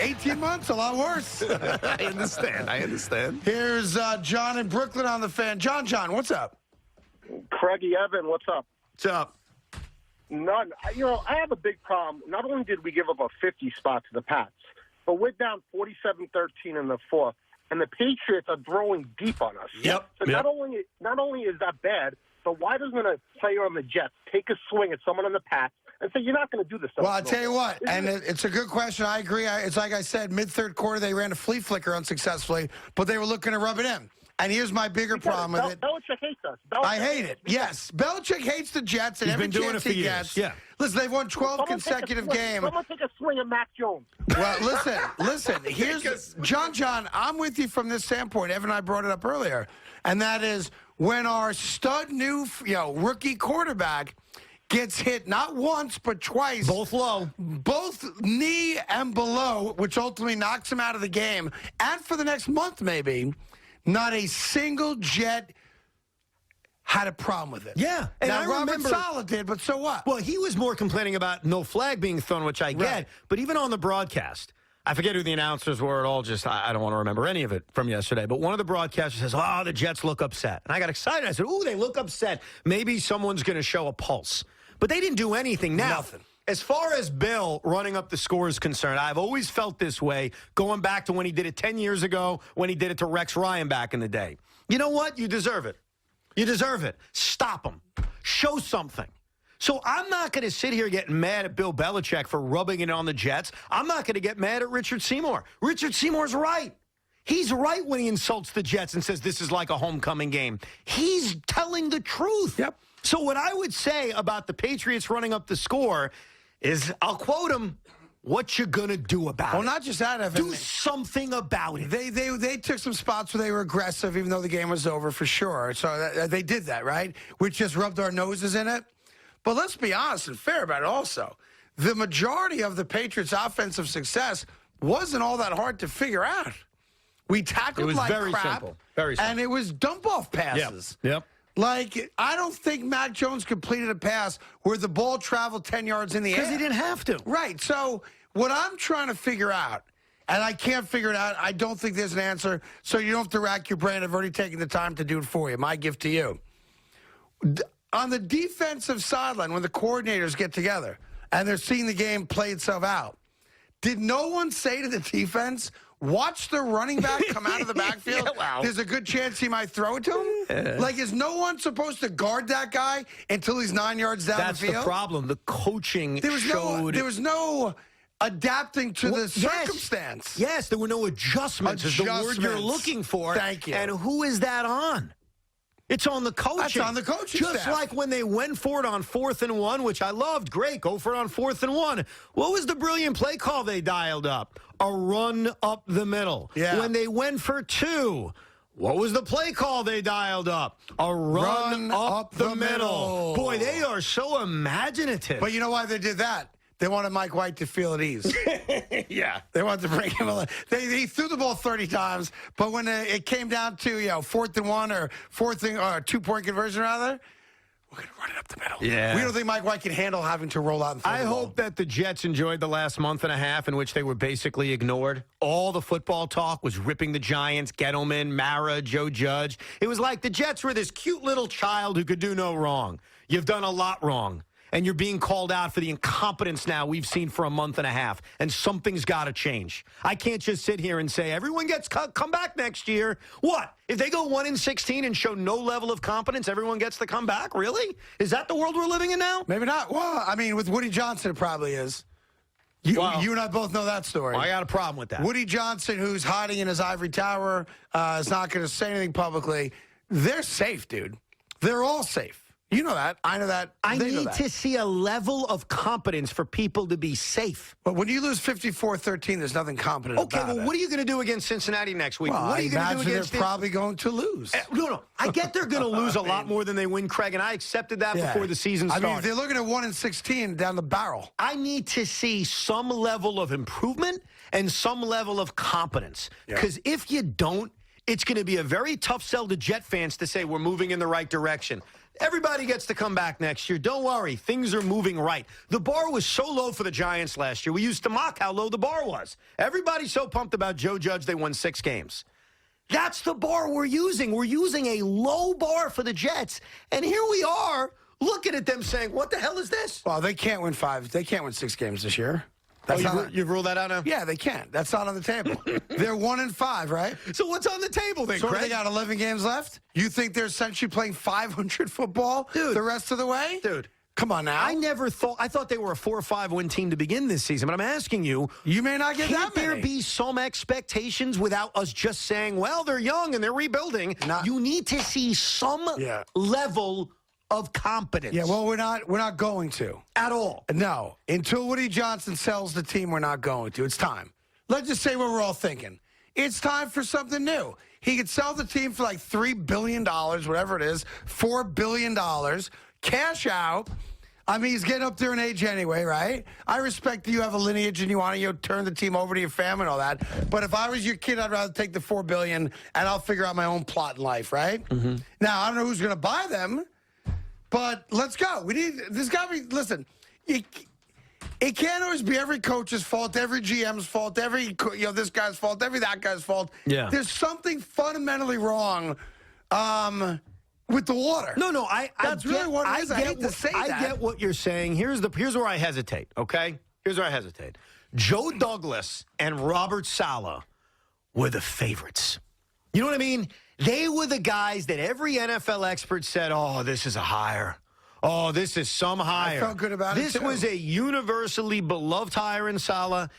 18 months, a lot worse. I understand. Here's John in Brooklyn on the Fan. John, what's up? Craigie Evan, what's up? What's up? None. I have a big problem. Not only did we give up a 50 spot to the Pats, but we're down 47-13 in the fourth, and the Patriots are throwing deep on us. Yep. So not only is that bad, but why doesn't a player on the Jets take a swing at someone on the Pats and say, you're not going to do this? Well, I'll tell you what, and it's a good question. I agree. It's like I said, mid-third quarter, they ran a flea flicker unsuccessfully, but they were looking to rub it in. And here's my bigger problem with it. Belichick hates us. I hate it. Yes. Belichick hates the Jets, and every chance he gets. Yeah. Listen, they've won 12 consecutive games. Someone take a swing at Mac Jones. Well, listen. Here's John, I'm with you from this standpoint. Evan and I brought it up earlier. And that is when our stud new rookie quarterback gets hit not once but twice. Both low. Both knee and below, which ultimately knocks him out of the game. And for the next month, maybe, not a single Jet had a problem with it. Yeah. And now, I Robert remember, Saleh did, but so what? Well, he was more complaining about no flag being thrown, which I get. Right. But even on the broadcast, I forget who the announcers were at all. I don't want to remember any of it from yesterday. But one of the broadcasters says, oh, the Jets look upset. And I got excited. I said, ooh, they look upset. Maybe someone's going to show a pulse. But they didn't do anything. Now, nothing. As far as Bill running up the score is concerned, I've always felt this way, going back to when he did it 10 years ago, when he did it to Rex Ryan back in the day. You know what? You deserve it. You deserve it. Stop him. Show something. So I'm not going to sit here getting mad at Bill Belichick for rubbing it on the Jets. I'm not going to get mad at Richard Seymour. Richard Seymour's right. He's right when he insults the Jets and says this is like a homecoming game. He's telling the truth. Yep. So what I would say about the Patriots running up the score is, I'll quote him, what you going to do about it? Well, not just that, Evan. Do something about it. They took some spots where they were aggressive, even though the game was over, for sure. So they did that, right? We just rubbed our noses in it. But let's be honest and fair about it also. The majority of the Patriots' offensive success wasn't all that hard to figure out. We tackled like very crap. simple. Very simple. And it was dump-off passes. Yep. Like, I don't think Mac Jones completed a pass where the ball traveled 10 yards in the air. Because he didn't have to. Right. So what I'm trying to figure out, and I can't figure it out, I don't think there's an answer, so you don't have to rack your brain. I've already taken the time to do it for you. My gift to you. On the defensive sideline, when the coordinators get together and they're seeing the game play itself out, did no one say to the defense, watch the running back come out of the backfield? Yeah, wow. There's a good chance he might throw it to him? Like, is no one supposed to guard that guy until he's 9 yards down That's the field? the problem. The coaching There was no adapting to the Yes. circumstance. Yes, there were no adjustments. Is the word you're looking for. Thank you. And who is that on? It's on the coaching. That's on the coaching Just staff. like when they went for it on 4th and 1, which I loved. Great, go for it on 4th and 1. What was the brilliant play call they dialed up? A run up the middle. Yeah. When they went for 2, what was the play call they dialed up? A run up the middle. Boy, they are so imaginative. But you know why they did that? They wanted Mike White to feel at ease. Yeah. They wanted to bring him along. They threw the ball 30 times, but when it came down to 4th and 1 or 2-point conversion rather, we're going to run it up the middle. Yeah. We don't think Mike White can handle having to roll out and throw I the ball. hope that the Jets enjoyed the last month and a half in which they were basically ignored. All the football talk was ripping the Giants, Gettleman, Mara, Joe Judge. It was like the Jets were this cute little child who could do no wrong. You've done a lot wrong. And you're being called out for the incompetence now we've seen for a month and a half. And something's got to change. I can't just sit here and say, everyone gets come back next year. What? If they go 1-16 and show no level of competence, everyone gets to come back? Really? Is that the world we're living in now? Maybe not. Well, I mean, with Woody Johnson, it probably is. You and I both know that story. I got a problem with that. Woody Johnson, who's hiding in his ivory tower, is not going to say anything publicly. They're safe, dude. They're all safe. You know that. I know that. I They know need that. to see a level of competence for people to be safe. But when you lose 54-13, there's nothing competent Okay, about well, it. what are you going to do against Cincinnati next week? Well, what are you going to do imagine against they're probably going to lose. No. I get they're going to lose a lot more than they win, Craig, and I accepted that before the season started. I mean, if they're looking at 1-16 down the barrel. I need to see some level of improvement and some level of competence. Because if you don't, it's going to be a very tough sell to Jet fans to say we're moving in the right direction. Everybody gets to come back next year. Don't worry. Things are moving right. The bar was so low for the Giants last year. We used to mock how low the bar was. Everybody's so pumped about Joe Judge, they won 6 games. That's the bar we're using. We're using a low bar for the Jets. And here we are looking at them saying, what the hell is this? Well, they can't win 5. They can't win 6 games this year. That's you've ruled that out now? Yeah, they can't. That's not on the table. They're 1-5, right? So what's on the table then, So Craig? they got 11 games left? You think they're essentially playing 500 football the rest of the way? Dude. Come on now. I thought they were a 4 or 5 win team to begin this season, but I'm asking you. You may not get Can't that many. there be some expectations without us just saying, well, they're young and they're rebuilding? You need to see some level of competence. Yeah, well, we're not going to. At all. No. Until Woody Johnson sells the team, we're not going to. It's time. Let's just say what we're all thinking. It's time for something new. He could sell the team for like $3 billion, whatever it is, $4 billion, cash out. I mean, he's getting up there in age anyway, right? I respect that you have a lineage and you want to turn the team over to your family and all that. But if I was your kid, I'd rather take the $4 billion and I'll figure out my own plot in life, right? Mm-hmm. Now, I don't know who's going to buy them. But let's go. There's got to be, listen, it can't always be every coach's fault, every GM's fault, this guy's fault, that guy's fault. Yeah. There's something fundamentally wrong with the water. No, That's really what it is. I hate to say that. I get what you're saying. Here's where I hesitate, okay? Here's where I hesitate. Joe Douglas and Robert Saleh were the favorites. You know what I mean? They were the guys that every NFL expert said, oh, this is a hire. Oh, this is some hire. I felt good about it, This too. was a universally beloved hire in Saleh.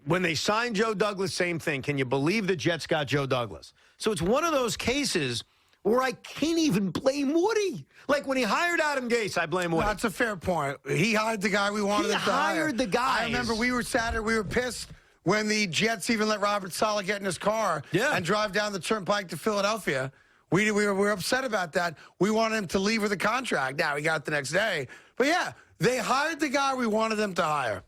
When they signed Joe Douglas, same thing. Can you believe the Jets got Joe Douglas? So it's one of those cases where I can't even blame Woody. Like when he hired Adam Gase, I blame Woody. That's a fair point. He hired the guy we wanted him to hire. He hired the guys. I remember we were sad, we were pissed when the Jets even let Robert Saleh get in his car and drive down the turnpike to Philadelphia. We were upset about that. We wanted him to leave with a contract. Now, he got it the next day. But, yeah, they hired the guy we wanted them to hire.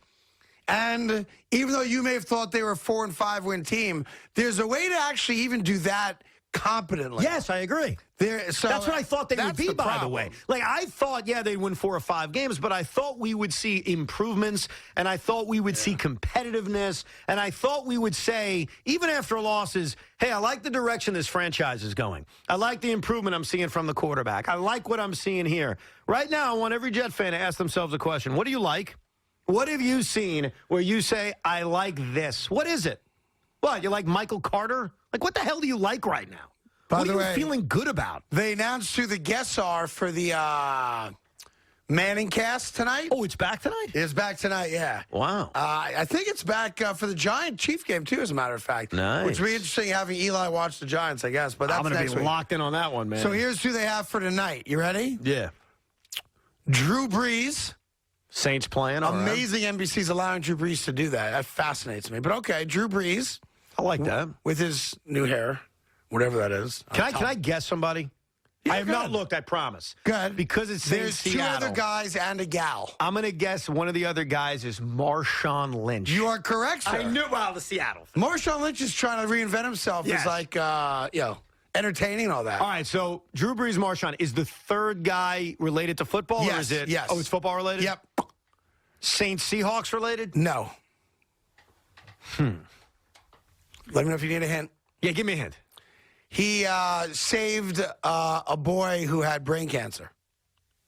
And even though you may have thought they were a 4 and 5 win team, there's a way to actually even do that competently. Yes, I agree. So that's what I thought they would be, by problem. the way. Like, I thought, they'd win 4 or 5 games, but I thought we would see improvements, and I thought we would see competitiveness, and I thought we would say, even after losses, hey, I like the direction this franchise is going. I like the improvement I'm seeing from the quarterback. I like what I'm seeing here. Right now, I want every Jet fan to ask themselves a question. What do you like? What have you seen where you say, I like this? What is it? What, you like Michael Carter? Like, what the hell do you like right now? What are you feeling good about? They announced who the guests are for the Manning cast tonight. Oh, it's back tonight? It's back tonight, yeah. Wow. I think it's back for the Giant-Chief game, too, as a matter of fact. Nice. Which would be interesting having Eli watch the Giants, I guess. But that's I'm going to next be week. locked in on that one, man. So here's who they have for tonight. You ready? Yeah. Drew Brees. Saints playing. All Amazing NBC's allowing Drew Brees to do that. That fascinates me. But okay, Drew Brees. I like that. With his new hair, whatever that is. Can I guess somebody? Yeah, I have go not ahead. looked, I promise. Good. Because it's There's in Seattle. 2 other guys and a gal. I'm going to guess one of the other guys is Marshawn Lynch. You are correct, sir. I knew about the Seattle. Marshawn Lynch is trying to reinvent himself as like, entertaining and all that. All right, so Drew Brees, Marshawn, is the third guy related to football? Yes, or is it? yes. Oh, it's football related? Yep. Saints Seahawks related? No. Let me know if you need a hint. Yeah, give me a hint. He saved a boy who had brain cancer.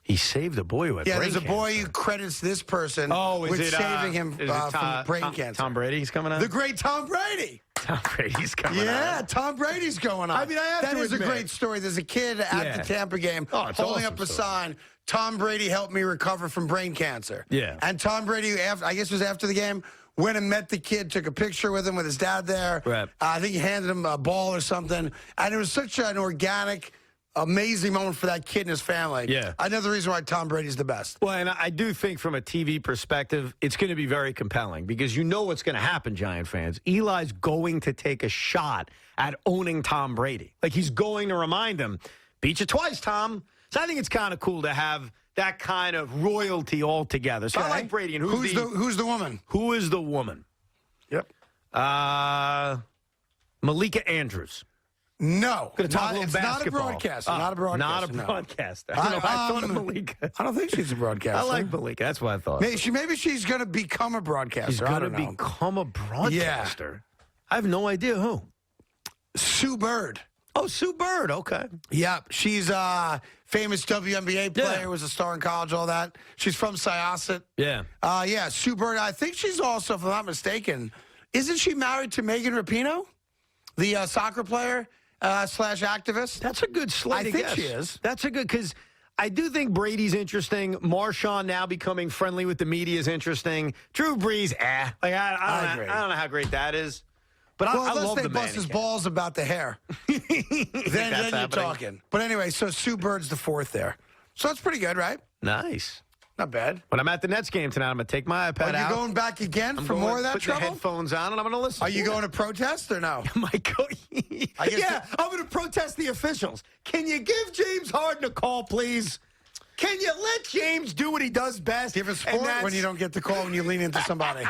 He saved a boy who had Yeah, brain there's a boy cancer. who credits this person with saving him from brain cancer. Tom Brady's coming on? The great Tom Brady. Tom Brady's coming on. Yeah, Tom Brady's going on. I mean, I have that to is admit. a great story. There's a kid at the Tampa game it's holding awesome up a story. sign, Tom Brady helped me recover from brain cancer. Yeah. And Tom Brady, I guess it was after the game, went and met the kid, took a picture with him with his dad there. Right. I think he handed him a ball or something. And it was such an organic, amazing moment for that kid and his family. Yeah. Another reason why Tom Brady's the best. Well, and I do think from a TV perspective, it's going to be very compelling because you know what's going to happen, Giant fans. Eli's going to take a shot at owning Tom Brady. Like, he's going to remind him, beat you twice, Tom. So I think it's kind of cool to have that kind of royalty all together. So I like Brady. And who's the woman? Who is the woman? Yep. Malika Andrews. No. Gonna talk Not- a little it's not a basketball. broadcaster. Oh, Not a broadcaster. Not a no. broadcaster. I don't know. I thought of Malika. I don't think she's a broadcaster. I like Malika. That's what I thought. Maybe she's going to become a broadcaster. She's I going don't to know. become a broadcaster. I have no idea who. Sue Bird. Oh, Sue Bird. Okay. Yep. She's a famous WNBA player, Yeah. was a star in college, all that. She's from Syosset. Yeah. Yeah, Sue Bird. I think she's also, if I'm not mistaken, isn't she married to Megan Rapinoe, the soccer player slash activist? That's a good slate. I think she is. That's a good, because I do think Brady's interesting. Marshawn now becoming friendly with the media is interesting. Drew Brees, Like, I agree. don't know how great that is. But Well, I unless love they the man. bust his balls about the hair. then you're happening? talking. But anyway, so Sue Bird's the fourth there. So that's pretty good, right? Nice. Not bad. When I'm at the Nets game tonight, I'm going to take my iPad Are out. you going back again I'm for going more to of that put trouble? the headphones on, and I'm going to listen. Are you going to protest or no? Michael? I guess yeah, I'm going to protest the officials. Can you give James Harden a call, please? Can you let James do what he does best? Give a sport when you don't get the call when you lean into somebody.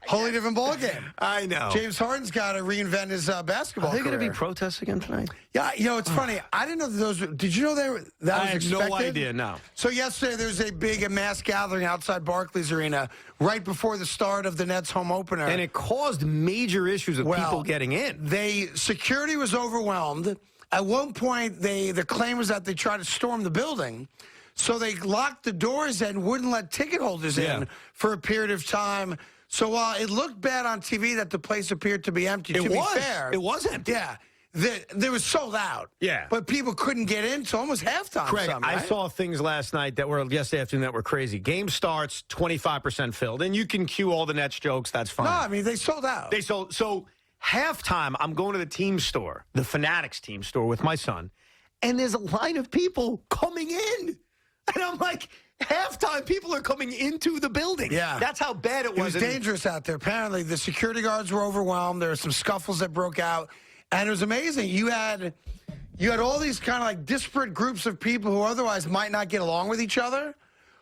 Wholly different ball game. I know. James Harden's got to reinvent his basketball Are they going to career. be protests again tonight? Yeah, it's funny. I didn't know that those. Did you know that was I had expected? no idea, no. So yesterday there was a big mass gathering outside Barclays Arena right before the start of the Nets home opener, And it caused major issues of people getting in. Security was overwhelmed. At one point, the claim was that they tried to storm the building, so they locked the doors and wouldn't let ticket holders in for a period of time. So while it looked bad on TV that the place appeared to be empty, to be fair, It was empty. yeah. There was sold out. Yeah. But people couldn't get in till almost halftime. Craig, right? I saw things last night yesterday afternoon that were crazy. Game starts 25% filled, and you can cue all the Nets jokes. That's fine. No, I mean, they sold out. So halftime, I'm going to the team store, the Fanatics team store with my son, and there's a line of people coming in. And I'm like, halftime, people are coming into the building. Yeah. That's how bad it was. It was dangerous out there. Apparently, the security guards were overwhelmed. There were some scuffles that broke out. And it was amazing. You had all these kind of like disparate groups of people who otherwise might not get along with each other,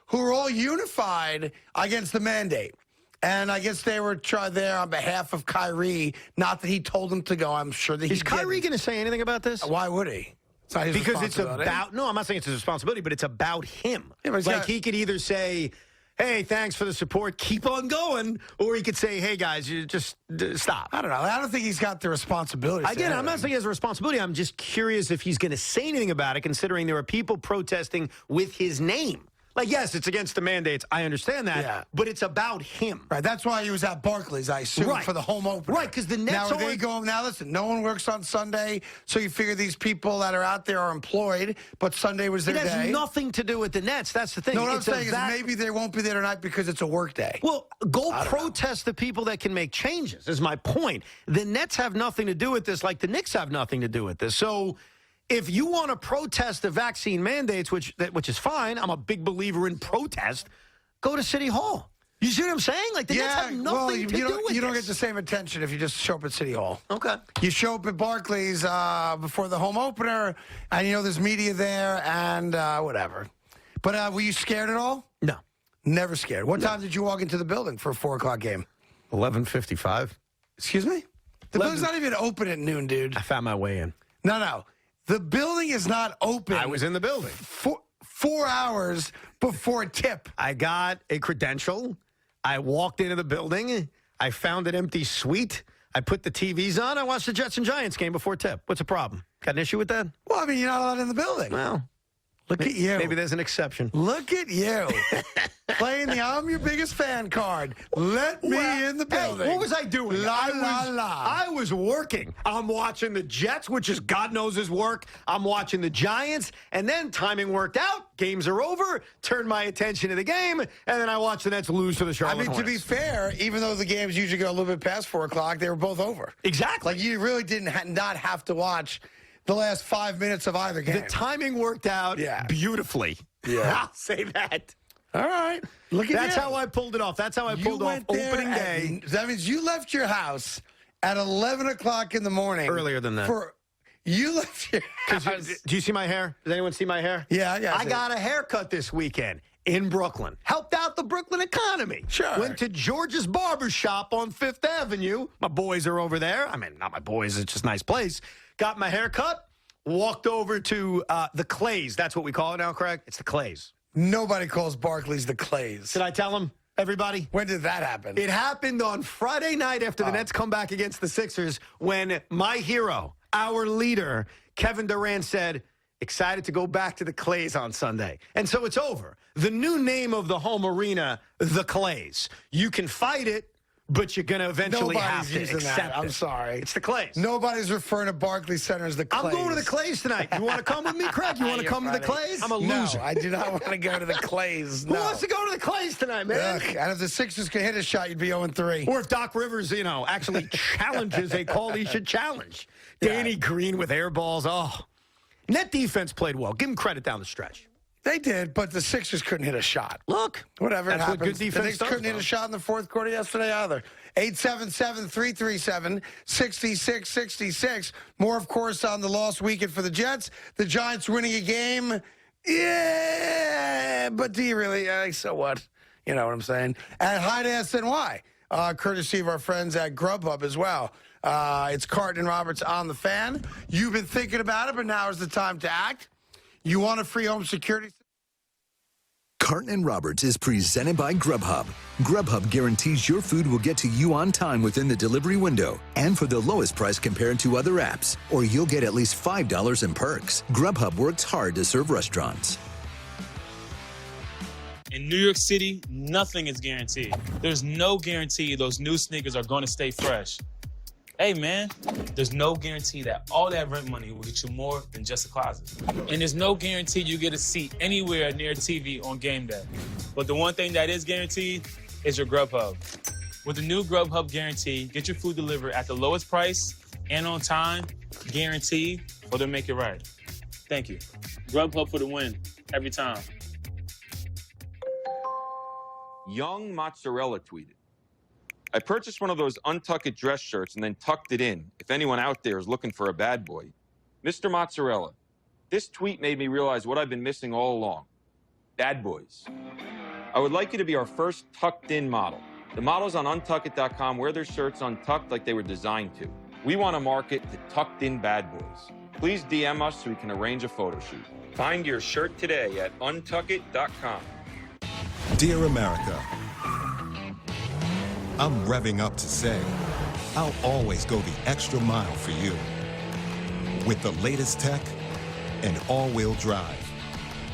who were all unified against the mandate. And I guess they were there on behalf of Kyrie. Not that he told them to go. I'm sure that he Is Kyrie going to say anything about this? Why would he? It's not his Because it's responsibility. no, I'm not saying it's his responsibility, but it's about him. Yeah, but he's like got- he could either say, hey, thanks for the support, keep on going, or he could say, hey, guys, you just stop. I don't know. I don't think he's got the responsibility. Again, I'm not saying he has a responsibility. I'm just curious if he's going to say anything about it, considering there are people protesting with his name. Like, yes, it's against the mandates. I understand that. Yeah. But it's about him. Right, that's why he was at Barclays, I assume, Right. for the home opener. Right, 'cause the Nets now, only- they go. Now, listen, no one works on Sunday, so you figure these people that are out there are employed, but Sunday was their It has day. nothing to do with the Nets. That's the thing. No, what I'm It's saying is about- maybe they won't be there tonight because it's a work day. Well, go protest the people that can make changes, is my point. The Nets have nothing to do with this, like the Knicks have nothing to do with this. So if you want to protest the vaccine mandates, which is fine, I'm a big believer in protest, go to City Hall. You see what I'm saying? Like, the Nets have nothing to do with you don't this. get the same attention if you just show up at City Hall. Okay. You show up at Barclays before the home opener, and there's media there and whatever. But were you scared at all? No. Never scared. What time did you walk into the building for a 4 o'clock game? 11:55. Excuse me? The building's not even open at noon, dude. I found my way in. No. The building is not open. I was in the building. 4 hours before tip. I got a credential. I walked into the building. I found an empty suite. I put the TVs on. I watched the Jets and Giants game before tip. What's the problem? Got an issue with that? Well, I mean, you're not allowed in the building. Well, Look at you. maybe there's an exception. Look at you. Playing the I'm your biggest fan card. Let me in the building. Hey, what was I doing? I was working. I'm watching the Jets, which is God knows his work. I'm watching the Giants, and then timing worked out. Games are over. Turned my attention to the game, and then I watched the Nets lose to the Charlotte I mean, to be Hornets. fair, even though the games usually go a little bit past 4 o'clock, they were both over. Exactly. Like, you really didn't not have to watch the last 5 minutes of either game. The timing worked out beautifully. Yeah. I'll say that. All right. Look at That's you. how I pulled it off. That's how I pulled off went there opening day. That means you left your house at 11 o'clock in the morning. Earlier than that. You left your house. Do you see my hair? Does anyone see my hair? Yeah, I got I got a haircut this weekend. in Brooklyn. Helped out the Brooklyn economy. Sure. Went to George's Barber Shop on Fifth Avenue. My boys are over there. I mean, not my boys. It's just a nice place. Got my hair cut. Walked over to the Clays. That's what we call it now, Craig? It's the Clays. Nobody calls Barclays the Clays. Did I tell them, everybody? When did that happen? It happened on Friday night after the Nets come back against the Sixers when my hero, our leader, Kevin Durant said, excited to go back to the Clays on Sunday. And so it's over. The new name of the home arena, the Clays. You can fight it, but you're going to eventually have to accept that. I'm it. sorry. It's the Clays. Nobody's referring to Barclays Center as the Clays. I'm going to the Clays tonight. You want to come with me, Craig? You want to come to the Clays? I'm a loser. No, I do not want to go to the Clays. No. Who wants to go to the Clays tonight, man? Ugh, and if the Sixers could hit a shot, you'd be 0-3. Or if Doc Rivers, actually challenges a call he should challenge. Danny Green with air balls. Oh. Net defense played well. Give him credit down the stretch. They did, but the Sixers couldn't hit a shot. Look. Whatever. That's what good defense The Knicks does, couldn't hit a shot in the fourth quarter yesterday either. 877-337-6666. More, of course, on the lost weekend for the Jets. The Giants winning a game. Yeah, but do you really? So what? You know what I'm saying? At Hide Ass NY, courtesy of our friends at Grubhub as well. It's Carton Roberts on the Fan. You've been thinking about it, but now is the time to act. You want a free home security? Carton Roberts is presented by Grubhub. Grubhub guarantees your food will get to you on time within the delivery window and for the lowest price compared to other apps, or you'll get at least $5 in perks. Grubhub works hard to serve restaurants. In New York City, nothing is guaranteed. There's no guarantee those new sneakers are going to stay fresh. Hey, man, there's no guarantee that all that rent money will get you more than just a closet. And there's no guarantee you get a seat anywhere near a TV on game day. But the one thing that is guaranteed is your Grubhub. With the new Grubhub guarantee, get your food delivered at the lowest price and on time, guaranteed, or they'll make it right. Thank you. Grubhub for the win, every time. Young Mozzarella tweeted, I purchased one of those untucked dress shirts and then tucked it in. If anyone out there is looking for a bad boy. Mr. Mozzarella, this tweet made me realize what I've been missing all along. Bad boys. I would like you to be our first tucked-in model. The models on untuckit.com wear their shirts untucked like they were designed to. We want to market to tucked-in bad boys. Please DM us so we can arrange a photo shoot. Find your shirt today at untuckit.com. Dear America, I'm revving up to say, I'll always go the extra mile for you. With the latest tech and all-wheel drive.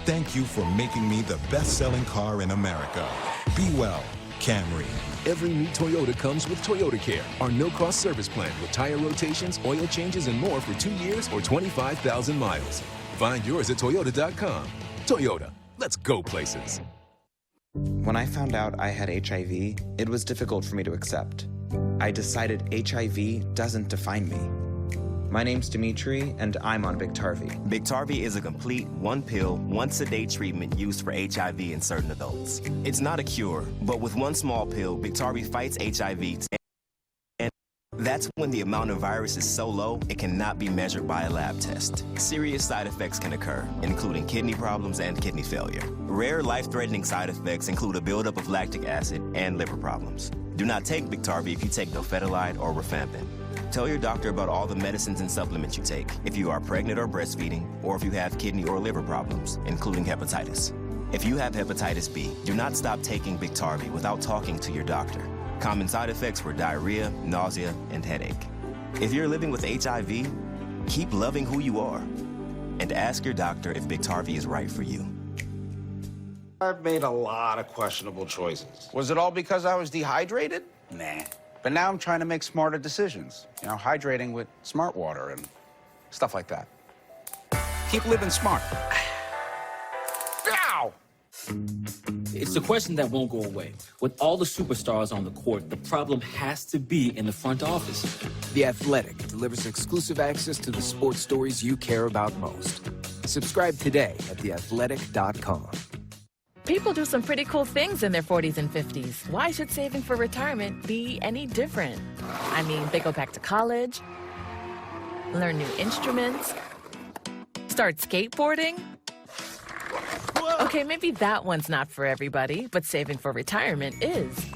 Thank you for making me the best-selling car in America. Be well, Camry. Every new Toyota comes with Toyota Care, our no-cost service plan with tire rotations, oil changes, and more for 2 years or 25,000 miles. Find yours at Toyota.com. Toyota, let's go places. When I found out I had HIV, it was difficult for me to accept. I decided HIV doesn't define me. My name's Dimitri, and I'm on Biktarvy. Biktarvy is a complete one-pill, once-a-day treatment used for HIV in certain adults. It's not a cure, but with one small pill, Biktarvy fights HIV. And that's when the amount of virus is so low, it cannot be measured by a lab test. Serious side effects can occur, including kidney problems and kidney failure. Rare life-threatening side effects include a buildup of lactic acid and liver problems. Do not take Biktarvy if you take dofetilide or rifampin. Tell your doctor about all the medicines and supplements you take if you are pregnant or breastfeeding, or if you have kidney or liver problems, including hepatitis. If you have hepatitis B, do not stop taking Biktarvy without talking to your doctor. Common side effects were diarrhea, nausea, and headache. If you're living with HIV, keep loving who you are and ask your doctor if Biktarvy is right for you. I've made a lot of questionable choices. Was it all because I was dehydrated? Nah. But now I'm trying to make smarter decisions. You know, hydrating with smart water and stuff like that. Keep living smart. Ow! It's the question that won't go away. With all the superstars on the court, the problem has to be in the front office. The Athletic delivers exclusive access to the sports stories you care about most. Subscribe today at theathletic.com. People do some pretty cool things in their 40s and 50s. Why should saving for retirement be any different? I mean, they go back to college, learn new instruments, start skateboarding. Okay, maybe that one's not for everybody, but saving for retirement is.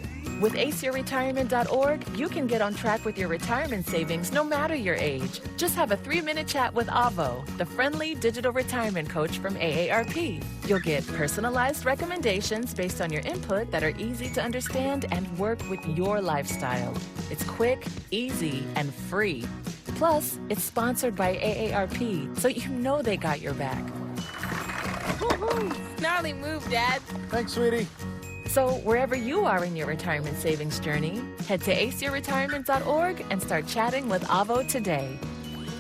With aceyourretirement.org, you can get on track with your retirement savings no matter your age. Just have a 3-minute chat with Avo, the friendly digital retirement coach from AARP. You'll get personalized recommendations based on your input that are easy to understand and work with your lifestyle. It's quick, easy, and free. Plus, it's sponsored by AARP, so you know they got your back. Gnarly move, Dad. Thanks, sweetie. So wherever you are in your retirement savings journey, head to aceyourretirement.org and start chatting with Avo today.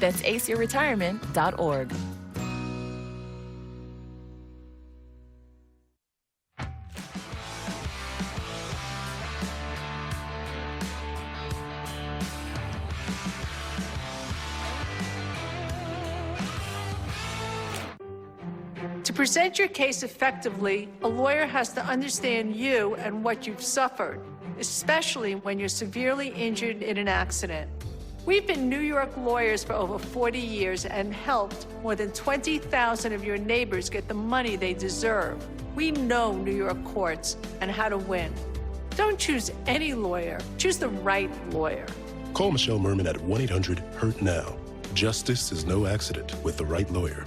That's aceyourretirement.org. To present your case effectively, a lawyer has to understand you and what you've suffered, especially when you're severely injured in an accident. We've been New York lawyers for over 40 years and helped more than 20,000 of your neighbors get the money they deserve. We know New York courts and how to win. Don't choose any lawyer, choose the right lawyer. Call Michelle Merman at 1-800-HURT-NOW. Justice is no accident with the right lawyer.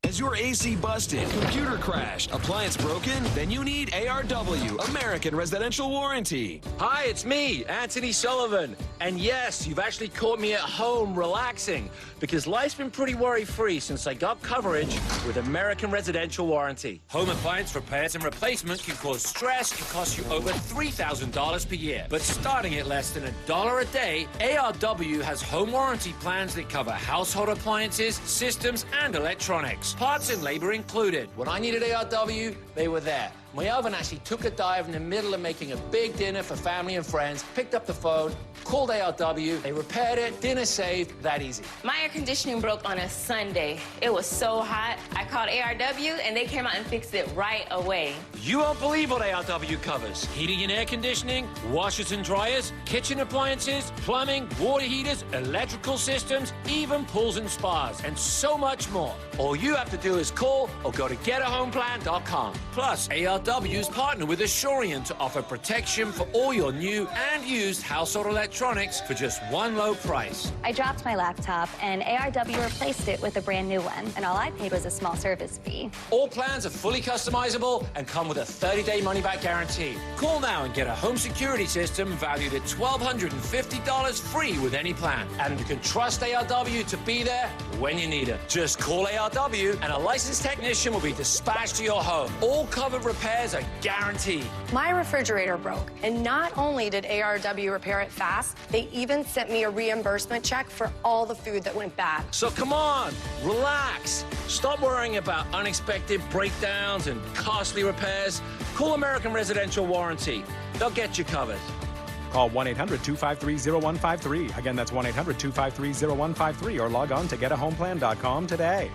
Is your AC busted, computer crashed, appliance broken? Then you need ARW, American Residential Warranty. Hi, it's me, Anthony Sullivan. And yes, you've actually caught me at home relaxing because life's been pretty worry-free since I got coverage with American Residential Warranty. Home appliance repairs and replacement can cause stress and cost you over $3,000 per year. But starting at less than $1 a day, ARW has home warranty plans that cover household appliances, systems, and electronics. Parts and labor included. When I needed ARW, they were there. My oven actually took a dive in the middle of making a big dinner for family and friends, picked up the phone, called ARW, they repaired it, dinner saved, that easy. My air conditioning broke on a Sunday. It was so hot. I called ARW and they came out and fixed it right away. You won't believe what ARW covers. Heating and air conditioning, washers and dryers, kitchen appliances, plumbing, water heaters, electrical systems, even pools and spas, and so much more. All you have to do is call or go to getahomeplan.com. Plus, ARW's partner with Assurant to offer protection for all your new and used household electronics for just one low price. I dropped my laptop and ARW replaced it with a brand new one, and all I paid was a small service fee. All plans are fully customizable and come with a 30-day money-back guarantee. Call now and get a home security system valued at $1,250 free with any plan. And you can trust ARW to be there when you need it. Just call ARW and a licensed technician will be dispatched to your home. All covered repairs are guaranteed. My refrigerator broke, and not only did ARW repair it fast, they even sent me a reimbursement check for all the food that went bad. So come on, relax. Stop worrying about unexpected breakdowns and costly repairs. Call American Residential Warranty. They'll get you covered. Call 1-800-253-0153. Again, that's 1-800-253-0153 or log on to getahomeplan.com today.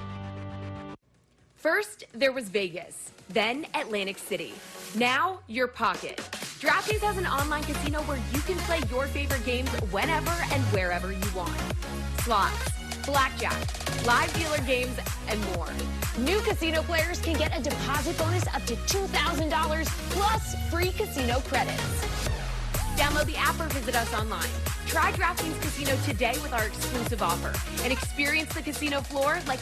First, there was Vegas, then Atlantic City. Now, your pocket. DraftKings has an online casino where you can play your favorite games whenever and wherever you want. Slots, blackjack, live dealer games, and more. New casino players can get a deposit bonus up to $2,000 plus free casino credits. Download the app or visit us online. Try DraftKings Casino today with our exclusive offer and experience the casino floor like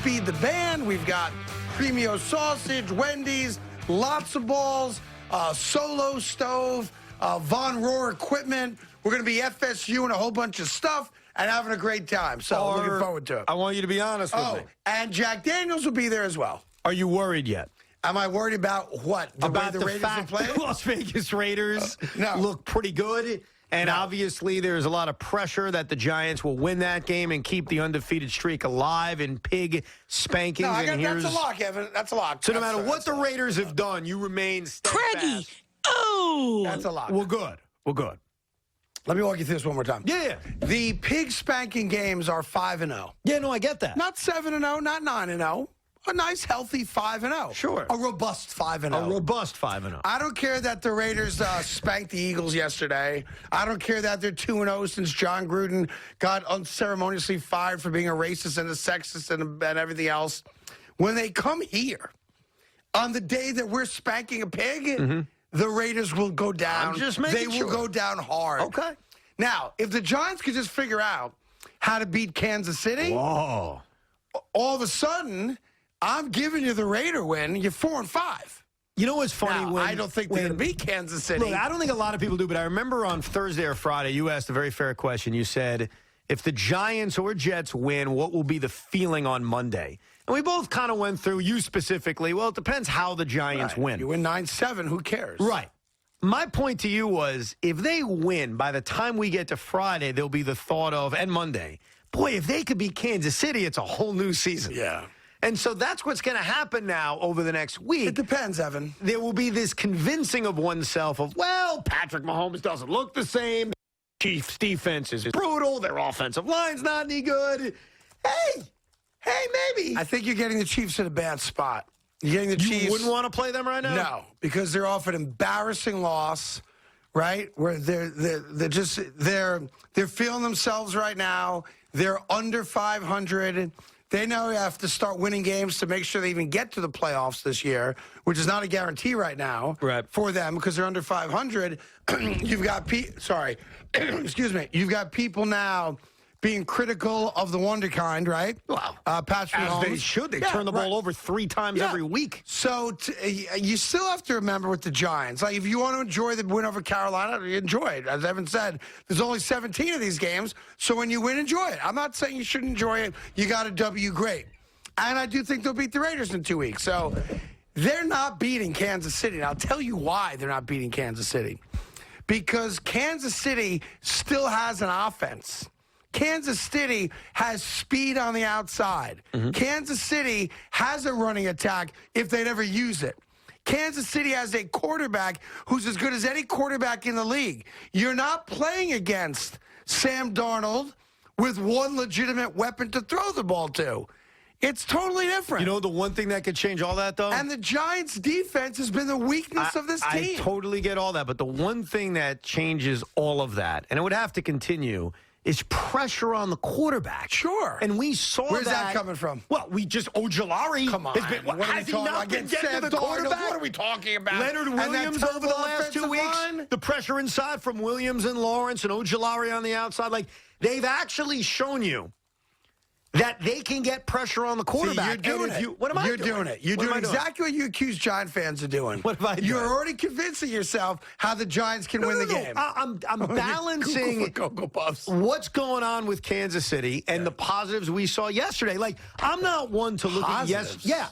Speed the Band. We've got Premio Sausage, Wendy's, lots of balls. Solo Stove, Von Rohr Equipment. We're going to be FSU and a whole bunch of stuff and having a great time. So looking forward to it. I want you to be honest with me. And Jack Daniels will be there as well. Are you worried yet? Am I worried about what? About the the Raiders fact are playing? the Las Vegas Raiders No. look pretty good. And obviously, there's a lot of pressure that the Giants will win that game and keep the undefeated streak alive in pig spankings. No, and that's a lock, Evan. That's a lock. So no matter what the Raiders have done, you remain steadfast. Craigie! Oh! That's a lock. Well, good. Well, good. Let me walk you through this one more time. Yeah. The pig spanking games are 5-0. Yeah, no, I get that. Not 7-0, not 9-0. A nice, healthy 5-0. Sure. A robust 5-0. A robust 5-0. I don't care that the Raiders spanked the Eagles yesterday. I don't care that they're 2-0 since John Gruden got unceremoniously fired for being a racist and a sexist and everything else. When they come here on the day that we're spanking a pig, the Raiders will go down. I'm just making They will go down hard. Okay. Now, if the Giants could just figure out how to beat Kansas City, Whoa. all of a sudden, I'm giving you the Raider win. You're 4-5. You know what's funny? Now, I don't think they're going to beat Kansas City. Look, I don't think a lot of people do, but I remember on Thursday or Friday, you asked a very fair question. You said, if the Giants or Jets win, what will be the feeling on Monday? And we both kind of went through, you specifically, well, it depends how the Giants win. You win 9-7, who cares? Right. My point to you was, if they win, by the time we get to Friday, there'll be the thought of, and Monday, boy, if they could beat Kansas City, it's a whole new season. Yeah. And so that's what's going to happen now over the next week. It depends, Evan. There will be this convincing of oneself of, well, Patrick Mahomes doesn't look the same. Chiefs' defense is brutal. Their offensive line's not any good. Hey, maybe. I think you're getting the Chiefs in a bad spot. You're getting the Chiefs. You wouldn't want to play them right now? No, because they're off an embarrassing loss, right? Where they're feeling themselves right now. They're under 500. They now have to start winning games to make sure they even get to the playoffs this year, which is not a guarantee right now for them because they're under 500. You've got excuse me. You've got people now being critical of the wonderkind, right? Wow. Patrick As Mahomes. they should. They turn the ball over 3 times every week. So you still have to remember with the Giants, like if you want to enjoy the win over Carolina, enjoy it. As Evan said, there's only 17 of these games, so when you win, enjoy it. I'm not saying you shouldn't enjoy it. You got a W, great. And I do think they'll beat the Raiders in 2 weeks. So they're not beating Kansas City. And I'll tell you why they're not beating Kansas City. Because Kansas City still has an offense. Kansas City has speed on the outside. Kansas City has a running attack if they'd ever use it. Kansas City has a quarterback who's as good as any quarterback in the league. You're not playing against Sam Darnold with one legitimate weapon to throw the ball to. It's totally different. You know the one thing that could change all that, though? And the Giants' defense has been the weakness of this team. I totally get all that, but the one thing that changes all of that, and it would have to continue, is pressure on the quarterback. Sure. And we saw Where's that coming from? Well, Ojolari. Come on. Has he not been getting to the quarterback? What are we talking about? Leonard Williams over the last 2 weeks. The pressure inside from Williams and Lawrence and Ojolari on the outside. Like, they've actually shown you that they can get pressure on the quarterback. See, you're doing it. What am I doing? You're doing it. You're doing exactly what you accuse Giant fans of doing. What have I done? You're already convincing yourself how the Giants can win the game. I'm balancing what's going on with Kansas City and the positives we saw yesterday. Like, I'm not one to look at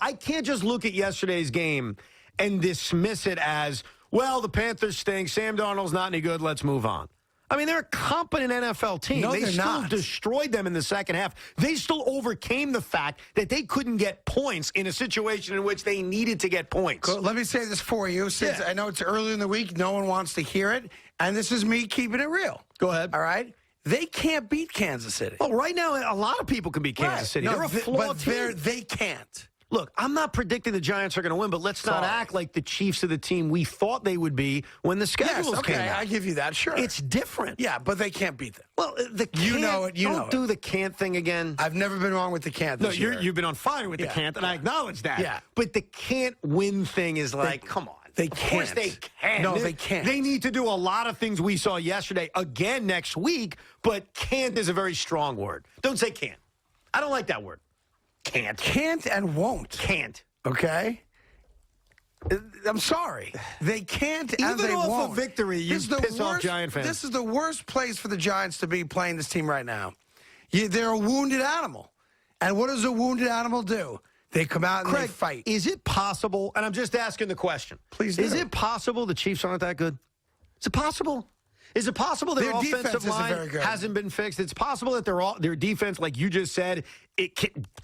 I can't just look at yesterday's game and dismiss it as, well, the Panthers stink. Sam Darnold's not any good. Let's move on. I mean, they're a competent NFL team. No, they they're still not. destroyed them in the second half. They still overcame the fact that they couldn't get points in a situation in which they needed to get points. Cool. Let me say this for you, since I know it's early in the week, no one wants to hear it, and this is me keeping it real. Go ahead. All right? They can't beat Kansas City. Well, right now, a lot of people can beat Kansas City. No, they're a flawed team. But they can't. Look, I'm not predicting the Giants are going to win, but let's not act like the Chiefs are the team we thought they would be when the schedules came out. I give you that, sure. It's different. Yeah, but they can't beat them. Well, you know it. Don't do the can't thing again. I've never been wrong with the can't this year. You've been on fire with the can't, and I acknowledge that. Yeah. But the can't win thing is like, come on. They Of can't. course they can. No, they can't. They need to do a lot of things we saw yesterday again next week, but can't is a very strong word. Don't say can't. I don't like that word. Can't. Can't and won't. Can't. Okay? I'm sorry. They can't, and Even they off won't. a victory, you This is the piss off worst- Giant fans. This is the worst place for the Giants to be playing this team right now. They're a wounded animal. And what does a wounded animal do? They come out and Craig, they fight. Is it possible, and I'm just asking the question, Please is do. it possible the Chiefs aren't that good? Is it possible? Is it possible their Their defense offensive isn't line very good. hasn't been fixed? It's possible that their defense, like you just said, it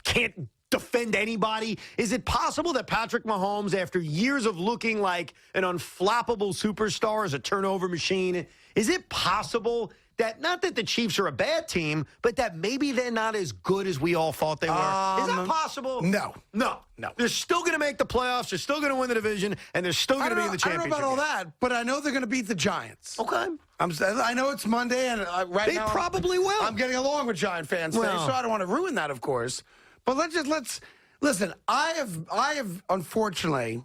can't defend anybody. Is it possible that Patrick Mahomes, after years of looking like an unflappable superstar, is a turnover machine? Is it possible that, not that the Chiefs are a bad team, but that maybe they're not as good as we all thought they were? Is that possible? No. No. They're still going to make the playoffs. They're still going to win the division, and they're still going to be in the championship. I don't know about all that, but I know they're going to beat the Giants. Okay. I know it's Monday, and They now probably will. I'm getting along with Giant fans today, so I don't want to ruin that, of course. But let's listen. I have unfortunately,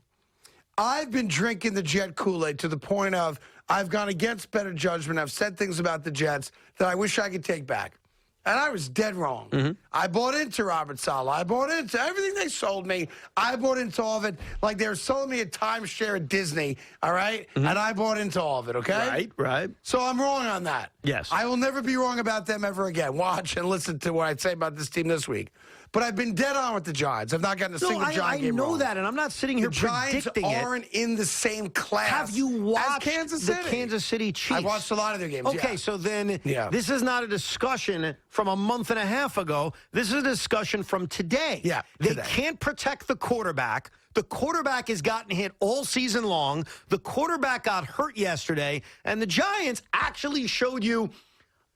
I've been drinking the Jet Kool-Aid to the point of I've gone against better judgment. I've said things about the Jets that I wish I could take back. And I was dead wrong. Mm-hmm. I bought into Robert Saleh. I bought into everything they sold me. I bought into all of it like they were selling me a timeshare at Disney, all right? Mm-hmm. And I bought into all of it, okay? Right. So I'm wrong on that. Yes. I will never be wrong about them ever again. Watch and listen to what I say about this team this week. But I've been dead on with the Giants. I've not gotten a single Giant game wrong. I know that, and I'm not sitting here The Giants predicting it. aren't in the same class. Have you watched as Kansas the City. Kansas City Chiefs? I watched a lot of their games. Okay, yeah. so then Yeah. this is not a discussion from a month and a half ago. This is a discussion from today. Yeah, They today. can't protect the quarterback. The quarterback has gotten hit all season long. The quarterback got hurt yesterday, and the Giants actually showed you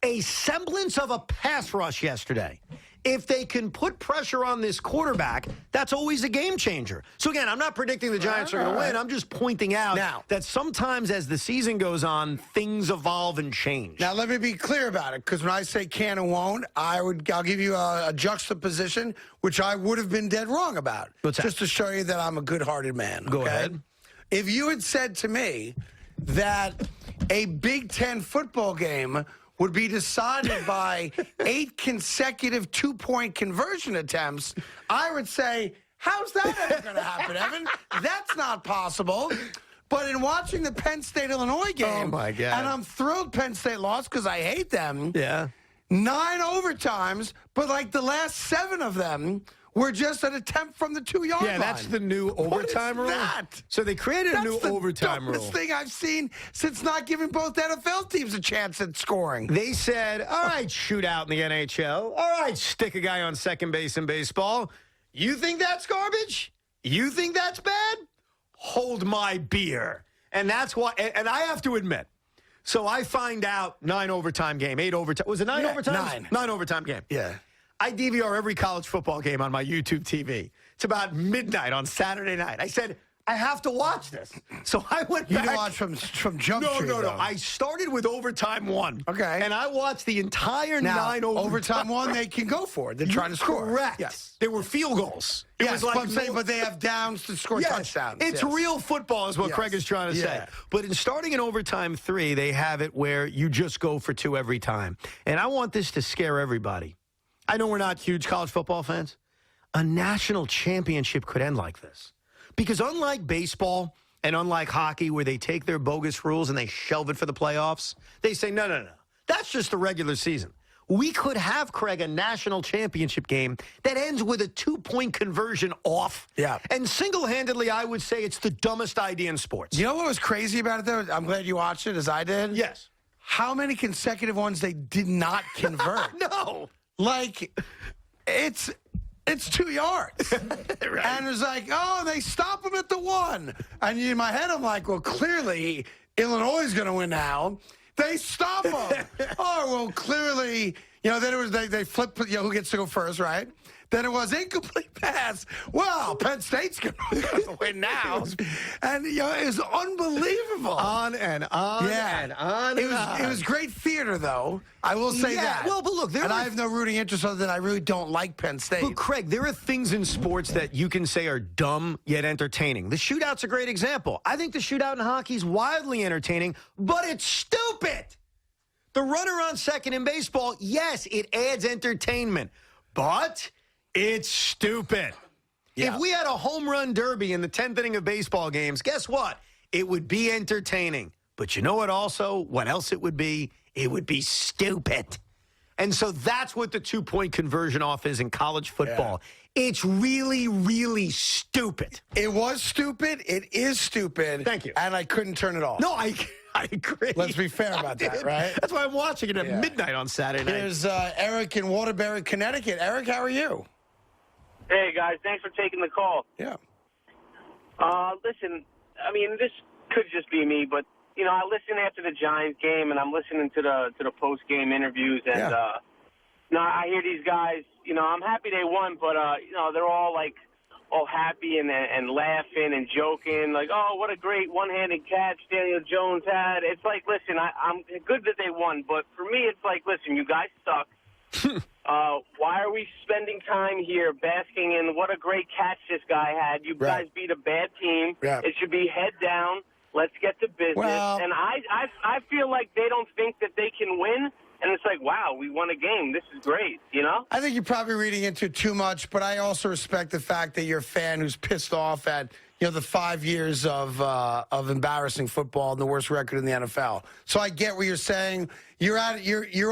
a semblance of a pass rush yesterday. If they can put pressure on this quarterback, that's always a game changer. So, again, I'm not predicting the Giants are going to win. I'm just pointing out that sometimes as the season goes on, things evolve and change. Now, let me be clear about it, because when I say can and won't, I'll give you a juxtaposition, which I would have been dead wrong about. What's that? Just to show you that I'm a good-hearted man. Go okay? ahead. If you had said to me that a Big Ten football game would be decided by 8 consecutive 2-point conversion attempts, I would say, how's that ever going to happen, Evan? That's not possible. But in watching the Penn State-Illinois game, Oh, my God. and I'm thrilled Penn State lost because I hate them, Yeah. 9 overtimes, but like the last 7 of them were just an attempt from the 2-yard line. Yeah, that's the new overtime rule. That? So they created a new overtime rule. That's the dumbest thing I've seen since not giving both NFL teams a chance at scoring. They said, all right, shootout in the NHL. All right, stick a guy on second base in baseball. You think that's garbage? You think that's bad? Hold my beer. And that's why, and I have to admit, so I find out 9 overtime game, 8 overtime. Was it 9 overtime? 9. 9 overtime game. Yeah. I DVR every college football game on my YouTube TV. It's about midnight on Saturday night. I said, I have to watch this. So I went back. You didn't watch from Jump Street, No. though. I started with overtime 1. Okay. And I watched the entire Now, 9 overtime 1, they can go for it. They're trying to score. Correct. Yes. There were field goals. It Yes, was like but I'm saying, but they have downs to score touchdowns. It's Yes. real football is what Yes. Craig is trying to say. Yeah. But in starting in overtime 3, they have it where you just go for 2 every time. And I want this to scare everybody. I know we're not huge college football fans. A national championship could end like this. Because unlike baseball and unlike hockey where they take their bogus rules and they shelve it for the playoffs, they say, no. That's just the regular season. We could have, Craig, a national championship game that ends with a 2-point conversion off. Yeah. And single-handedly, I would say it's the dumbest idea in sports. You know what was crazy about it, though? I'm glad you watched it, as I did. Yes. How many consecutive ones they did not convert? No. Like, it's 2 yards. Right. And it's like, oh, they stop them at the 1. And in my head, I'm like, well, clearly Illinois is going to win now. They stop them. Oh, well, clearly, then it was they flip, who gets to go first, right? Then it was incomplete pass. Well, Penn State's going to win now. And, it was unbelievable. On and on and on It was great theater, though. I will say that. Well, but look, I have no rooting interest other than I really don't like Penn State. But, Craig, there are things in sports that you can say are dumb yet entertaining. The shootout's a great example. I think the shootout in hockey is wildly entertaining, but it's stupid. The runner on second in baseball, yes, it adds entertainment, but it's stupid. If we had a home run derby in the 10th inning of baseball games, guess what? It would be entertaining. But you know what what else it would be? It would be stupid. And so that's what the two-point conversion off is in college football. Yeah. It's really, really stupid. It was stupid. It is stupid. Thank you. And I couldn't turn it off. No, I agree. Let's be fair about that, right? That's why I'm watching it at midnight on Saturday night. Here's Eric in Waterbury, Connecticut. Eric, how are you? Hey, guys. Thanks for taking the call. Yeah. Listen, I mean, this could just be me, but, you know, I listen after the Giants game, and I'm listening to the post-game interviews, and, I hear these guys, you know, I'm happy they won, but, you know, they're all, like, all happy and laughing and joking, like, oh, what a great one-handed catch Daniel Jones had. It's like, listen, I'm good that they won, but for me, it's like, listen, you guys suck. Why are we spending time here basking in what a great catch this guy had? You guys beat a bad team. Yeah. It should be head down. Let's get to business. Well, and I feel like they don't think that they can win. And it's like, wow, we won a game. This is great, you know? I think you're probably reading into it too much, but I also respect the fact that you're a fan who's pissed off at, you know, the 5 years of embarrassing football and the worst record in the NFL. So I get what you're saying. You're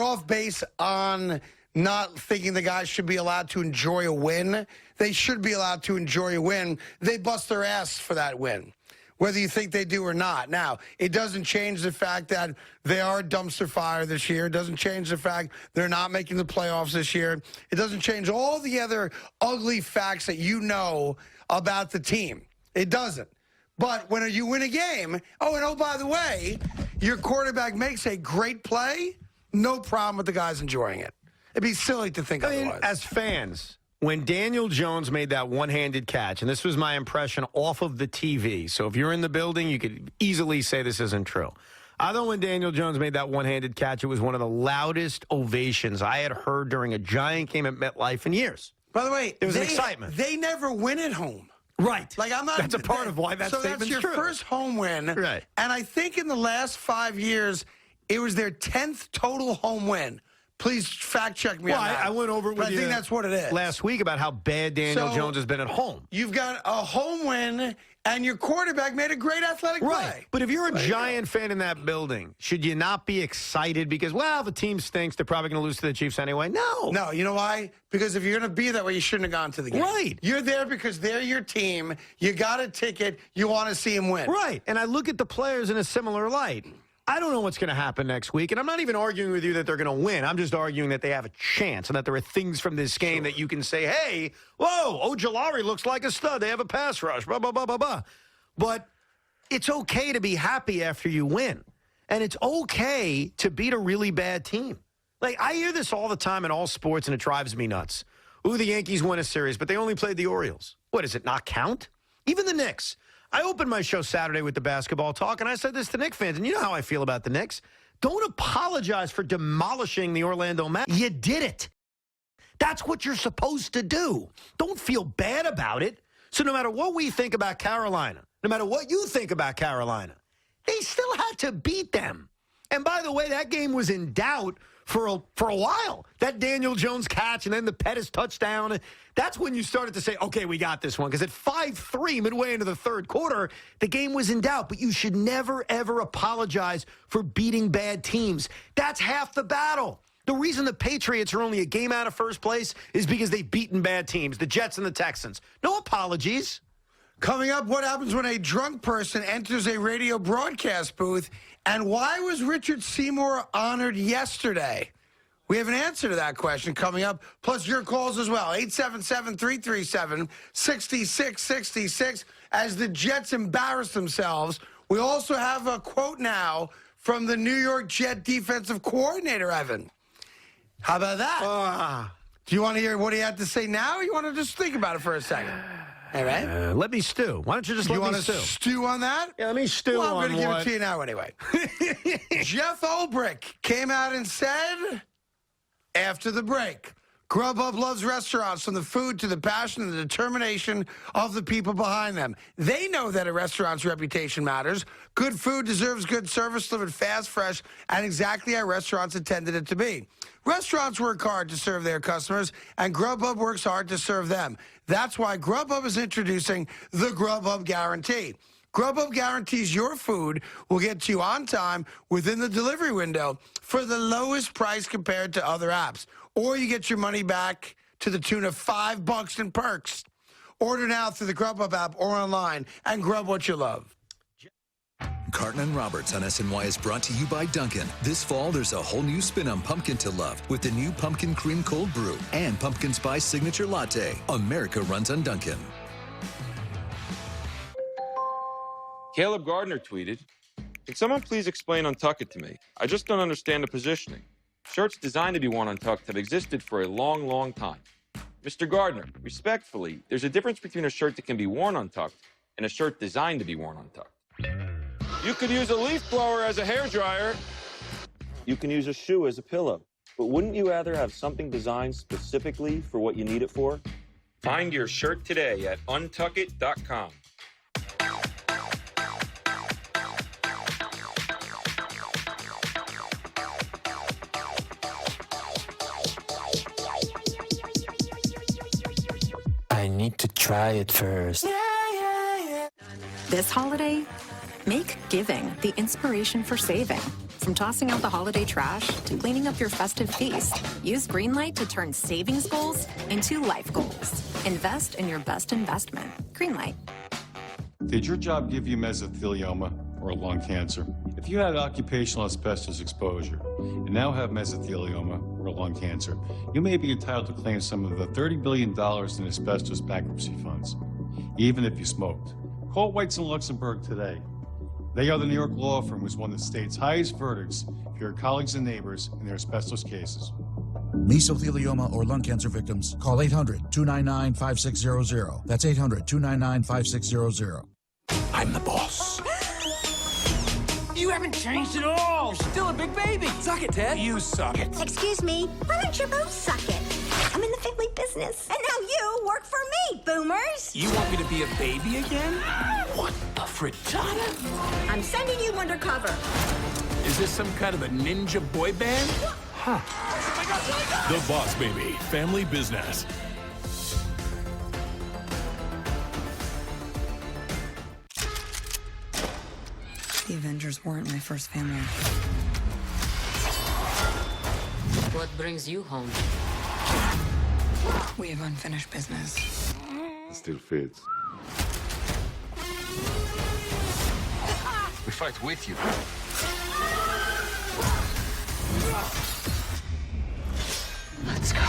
off base on not thinking the guys should be allowed to enjoy a win. They should be allowed to enjoy a win. They bust their ass for that win, whether you think they do or not. Now, it doesn't change the fact that they are a dumpster fire this year. It doesn't change the fact they're not making the playoffs this year. It doesn't change all the other ugly facts that you know about the team. It doesn't. But when you win a game, by the way, your quarterback makes a great play, no problem with the guys enjoying it. It'd be silly to think otherwise. As fans, when Daniel Jones made that one-handed catch, and this was my impression off of the TV, so if you're in the building, you could easily say this isn't true. I thought when Daniel Jones made that one-handed catch, it was one of the loudest ovations I had heard during a Giant game at MetLife in years. By the way, there was excitement. They never win at home. Right. Like I'm not. That's a part of why that statement's true. So that's your first home win. Right. And I think in the last 5 years, it was their 10th total home win. Please fact check me on that. I went over it with I you think that's what it is. Last week about how bad Daniel Jones has been at home. You've got a home win, and your quarterback made a great athletic play. But if you're a Giant fan in that building, should you not be excited because, well, the team stinks. They're probably going to lose to the Chiefs anyway? No. No, you know why? Because if you're going to be that way, you shouldn't have gone to the game. Right. You're there because they're your team. You got a ticket. You want to see them win. Right. And I look at the players in a similar light. I don't know what's going to happen next week, and I'm not even arguing with you that they're going to win. I'm just arguing that they have a chance and that there are things from this game that you can say, hey, whoa, Ojulari looks like a stud. They have a pass rush, blah, blah, blah, blah, blah. But it's okay to be happy after you win, and it's okay to beat a really bad team. Like, I hear this all the time in all sports, and it drives me nuts. Ooh, the Yankees won a series, but they only played the Orioles. What, does it not count? Even the Knicks. I opened my show Saturday with the basketball talk, and I said this to Knicks fans, and you know how I feel about the Knicks. Don't apologize for demolishing the Orlando Magic. You did it. That's what you're supposed to do. Don't feel bad about it. So no matter what we think about Carolina, no matter what you think about Carolina, they still had to beat them. And by the way, that game was in doubt for a while. That Daniel Jones catch and then the Pettis touchdown, that's when you started to say, okay, we got this one. Because at 5-3 midway into the third quarter, the game was in doubt. But you should never, ever apologize for beating bad teams. That's half the battle. The reason the Patriots are only a game out of first place is because they've beaten bad teams, the Jets and the Texans. No apologies. Coming up, what happens when a drunk person enters a radio broadcast booth? And why was Richard Seymour honored yesterday? We have an answer to that question coming up, plus your calls as well. 877-337-6666. As the Jets embarrass themselves, we also have a quote now from the New York Jet defensive coordinator, Evan. How about that? Do you want to hear what he had to say now, or you want to just think about it for a second? All right. Let me stew. Why don't you just let me stew? You want to stew on that? Yeah, let me stew well, on I'm going to give it to you now anyway. Jeff Ulbrich came out and said, after the break, Grubhub loves restaurants, from the food to the passion and the determination of the people behind them. They know that a restaurant's reputation matters. Good food deserves good service, delivered fast, fresh, and exactly how restaurants intended it to be. Restaurants work hard to serve their customers, and Grubhub works hard to serve them. That's why Grubhub is introducing the Grubhub Guarantee. Grubhub guarantees your food will get to you on time within the delivery window for the lowest price compared to other apps. Or you get your money back to the tune of $5 in perks. Order now through the Grubhub app or online and grub what you love. Carton Roberts on SNY is brought to you by Dunkin'. This fall, there's a whole new spin on pumpkin to love with the new Pumpkin Cream Cold Brew and Pumpkin Spice Signature Latte. America runs on Dunkin'. Caleb Gardner tweeted, "Can someone please explain Untuck It to me? I just don't understand the positioning. Shirts designed to be worn untucked have existed for a long, long time. Mr. Gardner, respectfully, there's a difference between a shirt that can be worn untucked and a shirt designed to be worn untucked. You could use a leaf blower as a hairdryer. You can use a shoe as a pillow. But wouldn't you rather have something designed specifically for what you need it for? Find your shirt today at untuckit.com. I need to try it first. This holiday, make giving the inspiration for saving. From tossing out the holiday trash to cleaning up your festive feast, use Greenlight to turn savings goals into life goals. Invest in your best investment. Greenlight. Did your job give you mesothelioma or lung cancer? If you had occupational asbestos exposure and now have mesothelioma or lung cancer, you may be entitled to claim some of the $30 billion in asbestos bankruptcy funds, even if you smoked. Call Whites & Luxembourg today. They are the New York law firm who's won the state's highest verdicts for your colleagues and neighbors in their asbestos cases. Mesothelioma or lung cancer victims, call 800-299-5600. That's 800-299-5600. I'm the boss. You haven't changed at all. You're still a big baby. Suck it, Ted. You suck it. Excuse me, why don't you both suck it? I'm in the family business, and now you work for me, boomers. You want me to be a baby again? What the frittata? I'm sending you undercover. Is this some kind of a ninja boy band? Huh. The Boss Baby, family business. The Avengers weren't my first family. What brings you home? We have unfinished business. It still fits. We fight with you. Let's go.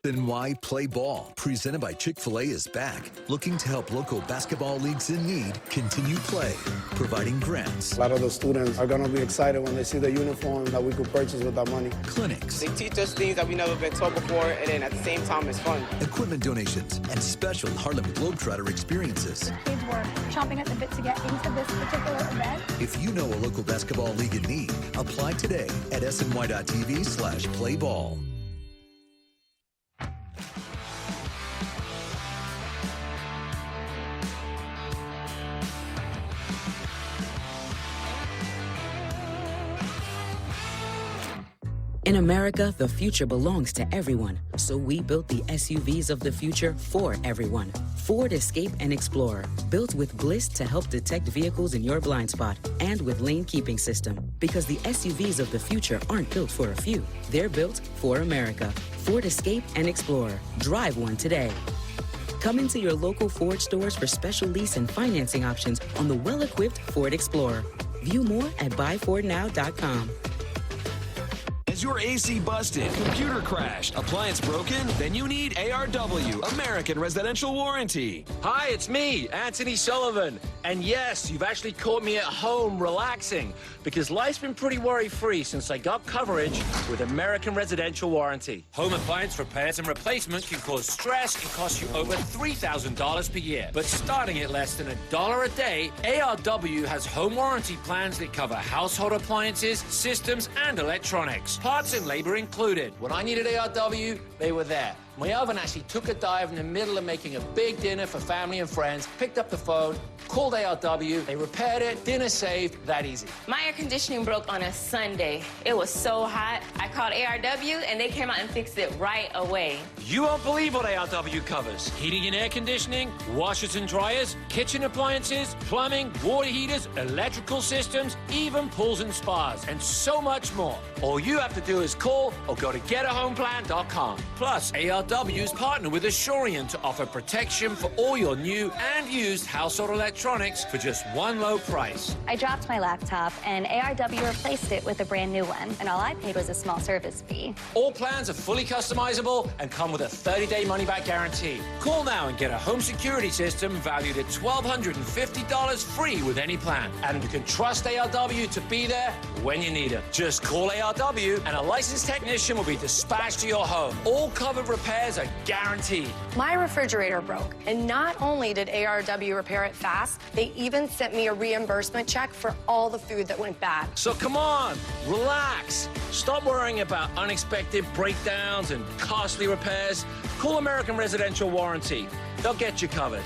SNY Play Ball, presented by Chick-fil-A, is back, looking to help local basketball leagues in need continue play, providing grants. A lot of the students are going to be excited when they see the uniform that we could purchase with that money. Clinics. They teach us things that we never been taught before, and then at the same time, it's fun. Equipment donations and special Harlem Globetrotter experiences. Kids were chomping at the bit to get into this particular event. If you know a local basketball league in need, apply today at sny.tv/playball. In America, the future belongs to everyone, so we built the SUVs of the future for everyone. Ford Escape and Explorer, built with Bliss to help detect vehicles in your blind spot, and with lane keeping system. Because the SUVs of the future aren't built for a few, they're built for America. Ford Escape and Explorer. Drive one today. Come into your local Ford stores for special lease and financing options on the well-equipped Ford Explorer. View more at buyfordnow.com. Is your AC busted? Computer crashed? Appliance broken? Then you need ARW, American Residential Warranty. Hi, it's me, Anthony Sullivan. And yes, you've actually caught me at home relaxing because life's been pretty worry-free since I got coverage with American Residential Warranty. Home appliance repairs and replacement can cause stress and cost you over $3,000 per year. But starting at less than $1 a day, ARW has home warranty plans that cover household appliances, systems, and electronics. Parts and labor included. When I needed ARW, they were there. My oven actually took a dive in the middle of making a big dinner for family and friends, picked up the phone, called ARW, they repaired it, dinner saved, that easy. My air conditioning broke on a Sunday. It was so hot. I called ARW and they came out and fixed it right away. You won't believe what ARW covers. Heating and air conditioning, washers and dryers, kitchen appliances, plumbing, water heaters, electrical systems, even pools and spas, and so much more. All you have to do is call or go to getahomeplan.com. Plus, ARW's partner with Assurion to offer protection for all your new and used household electronics for just one low price. I dropped my laptop and ARW replaced it with a brand new one, and all I paid was a small service fee. All plans are fully customizable and come with a 30-day money-back guarantee. Call now and get a home security system valued at $1,250 free with any plan. And you can trust ARW to be there when you need it. Just call ARW and a licensed technician will be dispatched to your home. All covered repairs are guaranteed. My refrigerator broke, and not only did ARW repair it fast, they even sent me a reimbursement check for all the food that went bad. So come on, relax. Stop worrying about unexpected breakdowns and costly repairs. Call American Residential Warranty. They'll get you covered.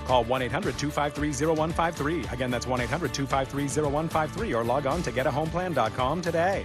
Call 1-800-253-0153. Again, that's 1-800-253-0153 or log on to getahomeplan.com today.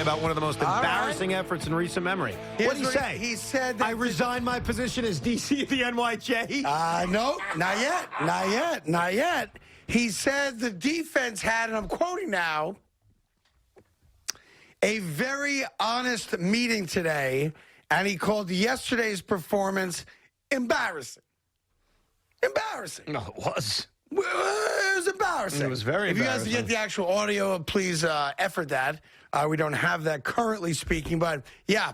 About one of the most embarrassing efforts in recent memory. What did he say? He said that I resigned my position as DC of the NYJ. No, not yet. Not yet. Not yet. He said the defense had, and I'm quoting now, a very honest meeting today, and he called yesterday's performance embarrassing. Embarrassing. No, it was. It was embarrassing. It was very embarrassing. If you guys get the actual audio, please effort that. We don't have that currently speaking, but yeah,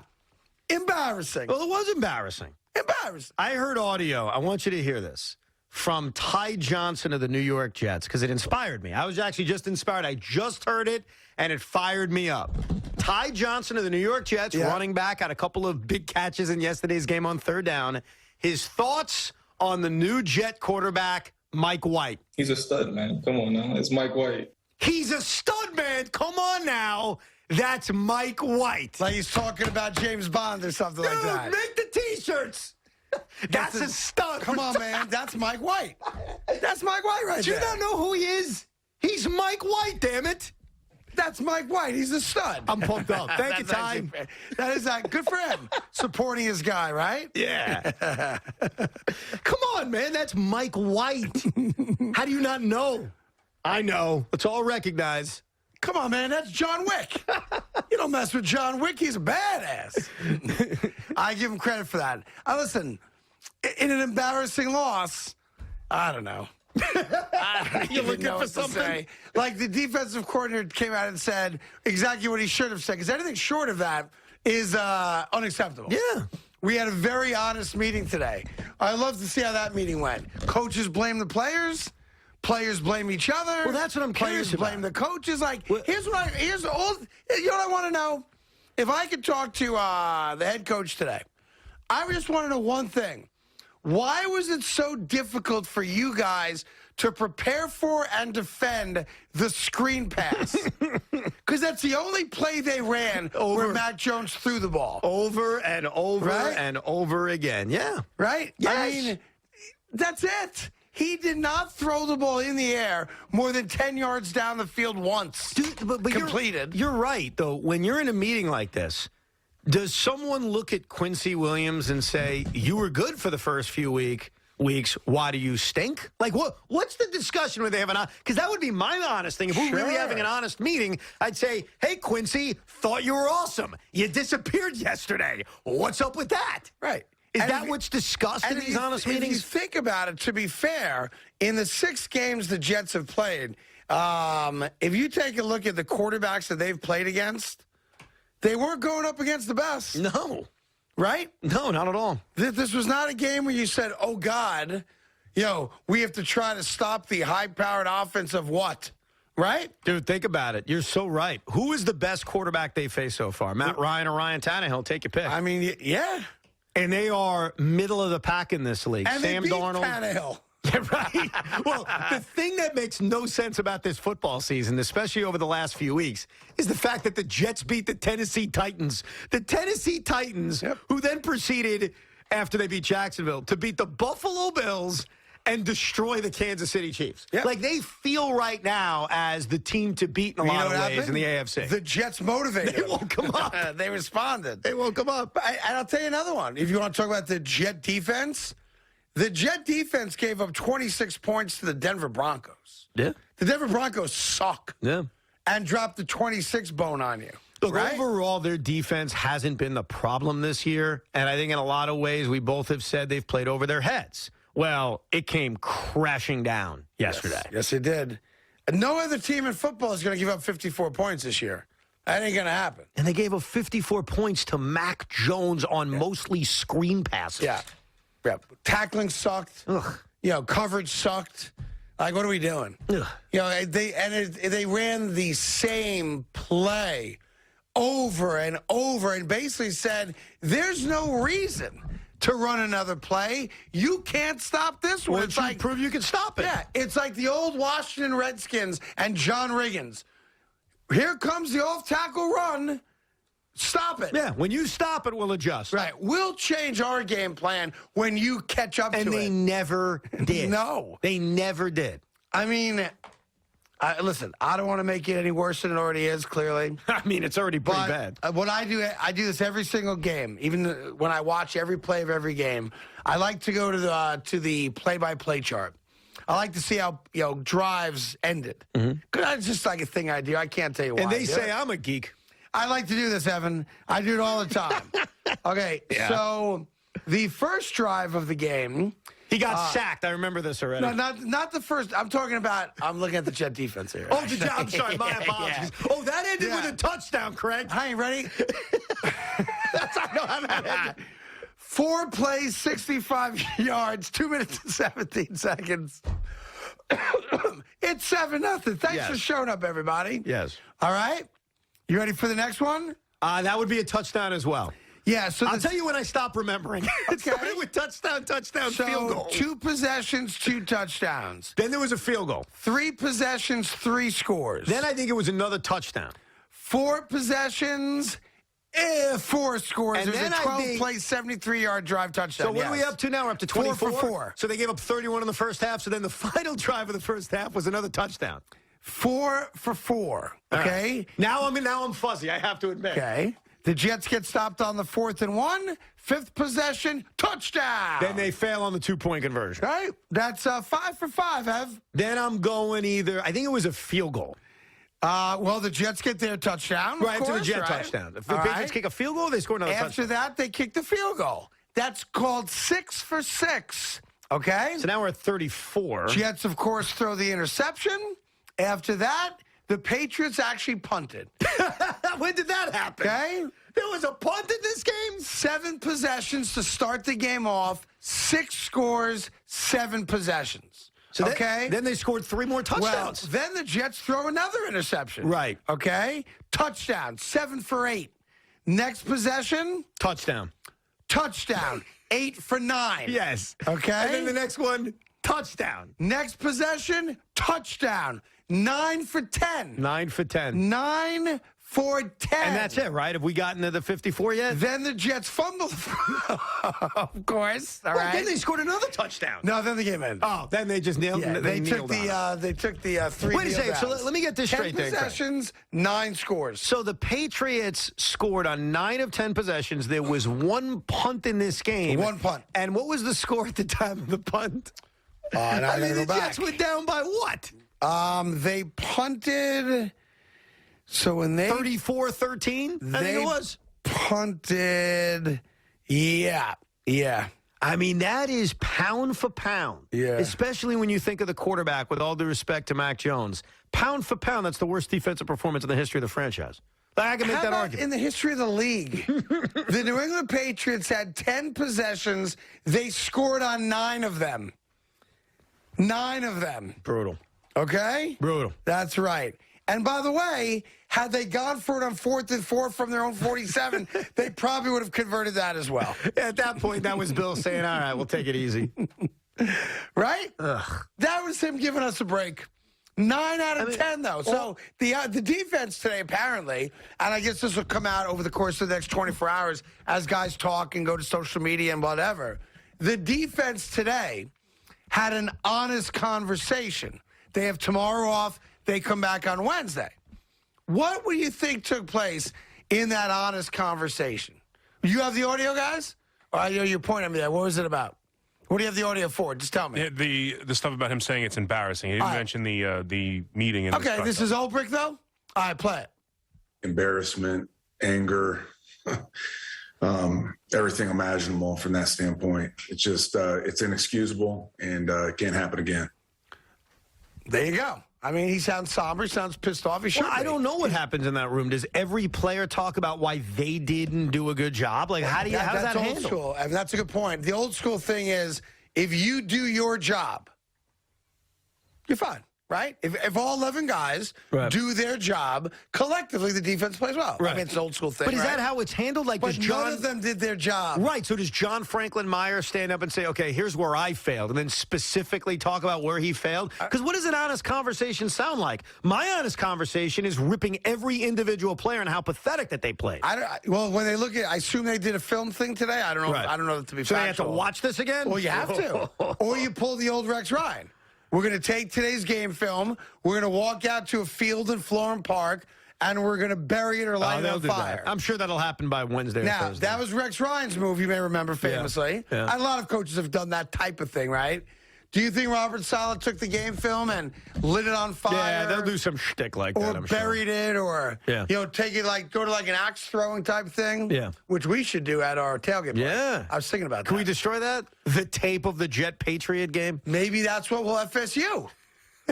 embarrassing. Well, it was embarrassing. Embarrassing. I heard audio. I want you to hear this from Ty Johnson of the New York Jets because it inspired me. I was actually just inspired. I just heard it, and it fired me up. Ty Johnson of the New York Jets, running back, had a couple of big catches in yesterday's game on third down. His thoughts on the new Jet quarterback, Mike White. He's a stud, man. Come on now. It's Mike White. He's a stud, man. Come on now. That's Mike White. Like he's talking about James Bond or something like that. Make the T-shirts. That's a stud. Come on, man. That's Mike White. That's Mike White right there. Do you not know who he is? He's Mike White, damn it. That's Mike White. He's a stud. I'm pumped up. Thank you, Ty. That is good for him. Supporting his guy, right? Yeah. Come on, man. That's Mike White. How do you not know? I know. Let's all recognize. Come on, man. That's John Wick. You don't mess with John Wick. He's a badass. I give him credit for that. Listen, in an embarrassing loss, I don't know. You're looking for something? Like the defensive coordinator came out and said exactly what he should have said, because anything short of that is unacceptable. Yeah. We had a very honest meeting today. I love to see how that meeting went. Coaches blame the players. Players blame each other. Well, that's what I'm curious Players blame the coaches. Like, here's what I want to know. If I could talk to the head coach today, I just want to know one thing. Why was it so difficult for you guys to prepare for and defend the screen pass? Because that's the only play they ran where Mac Jones threw the ball. Over and over and over again. Yeah. Right? Yes. I mean, that's it. He did not throw the ball in the air more than 10 yards down the field once. Dude, but completed. You're right, though. When you're in a meeting like this, does someone look at Quincy Williams and say, you were good for the first few weeks, why do you stink? Like, what's the discussion where they have because that would be my honest thing. If we were really having an honest meeting, I'd say, hey, Quincy, thought you were awesome. You disappeared yesterday. What's up with that? Right. Is that what's discussed in these honest meetings? If you think about it, to be fair, in the 6 games the Jets have played, if you take a look at the quarterbacks that they've played against, they weren't going up against the best. No. Right? No, not at all. This was not a game where you said, oh, God, we have to try to stop the high-powered offense of what? Right? Dude, think about it. You're so right. Who is the best quarterback they face so far? Matt Ryan or Ryan Tannehill? Take your pick. I mean, yeah. And they are middle of the pack in this league. And Sam they beat Darnold. Tannehill. Yeah, right. Well, the thing that makes no sense about this football season, especially over the last few weeks, is the fact that the Jets beat the Tennessee Titans. The Tennessee Titans, who then proceeded, after they beat Jacksonville, to beat the Buffalo Bills and destroy the Kansas City Chiefs. Yep. Like, they feel right now as the team to beat in a lot of ways in the AFC. The Jets motivated They won't come up. They responded. They won't come up. And I'll tell you another one. If you want to talk about the Jet defense, the Jet defense gave up 26 points to the Denver Broncos. Yeah. The Denver Broncos suck. Yeah. And dropped the 26 bone on you. Look, right? overall, their defense hasn't been the problem this year. And I think in a lot of ways, we both have said they've played over their heads. Well, it came crashing down yesterday. Yes, it did. And no other team in football is going to give up 54 points this year. That ain't going to happen. And they gave up 54 points to Mac Jones on mostly screen passes. Yeah. Tackling sucked. Ugh. Coverage sucked. Like, what are we doing? Ugh. They ran the same play over and over and basically said, there's no reason to run another play. You can't stop this one. It's like prove you can stop it. Yeah, it's like the old Washington Redskins and John Riggins. Here comes the off-tackle run. Stop it. Yeah, when you stop it, we'll adjust. Right. We'll change our game plan when you catch up to it. And they never did. No. They never did. I mean, listen, I don't want to make it any worse than it already is, clearly. I mean, it's already pretty bad. What I do this every single game. Even when I watch every play of every game, I like to go to the play-by-play chart. I like to see how drives ended. Because that's just like a thing I do. I can't tell you why. And they say I'm a geek. I like to do this, Evan. I do it all the time. Okay, so the first drive of the game, he got sacked. I remember this already. No, not the first. I'm looking at the Jet defense here. Oh, I'm sorry. My apologies. Yeah. Oh, that ended with a touchdown, Craig. Hi, ready? I know how that ended. 4 plays, 65 yards, 2 minutes and 17 seconds. It's 7-0. Thanks for showing up, everybody. Yes. All right. You ready for the next one? That would be a touchdown as well. Yeah, so I'll tell you when I stop remembering. It started with touchdown, field goal. 2 possessions, 2 touchdowns. Then there was a field goal. 3 possessions, 3 scores. Then I think it was another touchdown. 4 possessions, 4 scores. And it was then a 12-play, 73-yard drive touchdown. So what are we up to now? We're up to 24? 4 for 4. So they gave up 31 in the first half, so then the final drive of the first half was another touchdown. 4 for 4. Okay. Right. Now I'm fuzzy. I have to admit. Okay. The Jets get stopped on the 4th and 1. 5th possession, touchdown. Then they fail on the 2-point conversion. Right. That's 5 for 5, Ev. Then I'm going I think it was a field goal. Well, the Jets get their touchdown. Right, after the Jet touchdown. If the Patriots kick a field goal, they score another touchdown. After that, they kick the field goal. That's called 6 for 6. Okay? So now we're at 34. Jets, of course, throw the interception. After that, the Patriots actually punted. When did that happen? Okay? There was a punt in this game? 7 possessions to start the game off. 6 scores, 7 possessions. So okay? Then they scored 3 more touchdowns. Well, then the Jets throw another interception. Right. Okay? Touchdown, 7 for 8. Next possession. Touchdown. Touchdown, 8 for 9. Yes. Okay? And then the next one, touchdown. Next possession, touchdown, 9 for 10. 9 for 10. 9 for 10. And that's it, right? Have we gotten to the 54 yet? Then the Jets fumble. Of course. All right. Then they scored another touchdown. No, then the game ended. Oh, then they just nailed it. They took the 3 Wait a second. So let me get this straight. 10 possessions, 9 scores. So the Patriots scored on 9 of 10 possessions. There was 1 punt in this game. 1 punt. And what was the score at the time of the punt? Now I mean, the Jets went down by what? They punted. So when they 34-13, I think it was. Punted. Yeah. I mean, that is pound for pound. Yeah. Especially when you think of the quarterback, with all due respect to Mac Jones. Pound for pound, that's the worst defensive performance in the history of the franchise. I can make that argument. In the history of the league, the New England Patriots had 10 possessions. They scored on 9 of them. 9 of them. Brutal. Okay? Brutal. That's right. And by the way, had they gone for it on 4th and 4 from their own 47, they probably would have converted that as well. At that point, that was Bill saying, all right, we'll take it easy. Right? Ugh. That was him giving us a break. 9 out of 10, though. So the defense today, apparently, and I guess this will come out over the course of the next 24 hours as guys talk and go to social media and whatever. The defense today had an honest conversation. They have tomorrow off. They come back on Wednesday. What do you think took place in that honest conversation? You have the audio, guys? Or you're pointing at me there. What was it about? What do you have the audio for? Just tell me. The stuff about him saying it's embarrassing. He didn't mention the meeting. In okay, this is Ulbrich, though? All right, play it. Embarrassment, anger, everything imaginable from that standpoint. It's just, it's inexcusable and it can't happen again. There you go. I mean, he sounds somber. He sounds pissed off. He should I don't know what happens in that room. Does every player talk about why they didn't do a good job? Like, how's that old handled? school. I mean, that's a good point. The old school thing is, if you do your job, you're fine, right? If all 11 guys do their job, collectively the defense plays well. Right. I mean, it's an old school thing, But is right? that how it's handled? Like, But does John, none of them did their job. Right. So does John Franklin Meyer stand up and say, okay, here's where I failed, and then specifically talk about where he failed? Because what does an honest conversation sound like? My honest conversation is ripping every individual player and how pathetic that they played. Well, when they look at, I assume they did a film thing today. I don't know. Right. I don't know that to be So factual. they have to watch this again? Well, you have to. Or you pull the old Rex Ryan. We're going to take today's game film. We're going to walk out to a field in Florham Park, and we're going to bury it or light it on fire. I'm sure that'll happen by Wednesday or Now, Thursday. that was Rex Ryan's move, you may remember famously. Yeah. And a lot of coaches have done that type of thing, right? Do you think Robert Saleh took the game film and lit it on fire? Yeah, they'll do some shtick like that, I'm sure. Or buried it, or, take it go to like an axe throwing type thing? Yeah. Which we should do at our tailgate party. Yeah. I was thinking about that. Can we destroy that? The tape of the Jet Patriot game? Maybe that's what we'll FSU.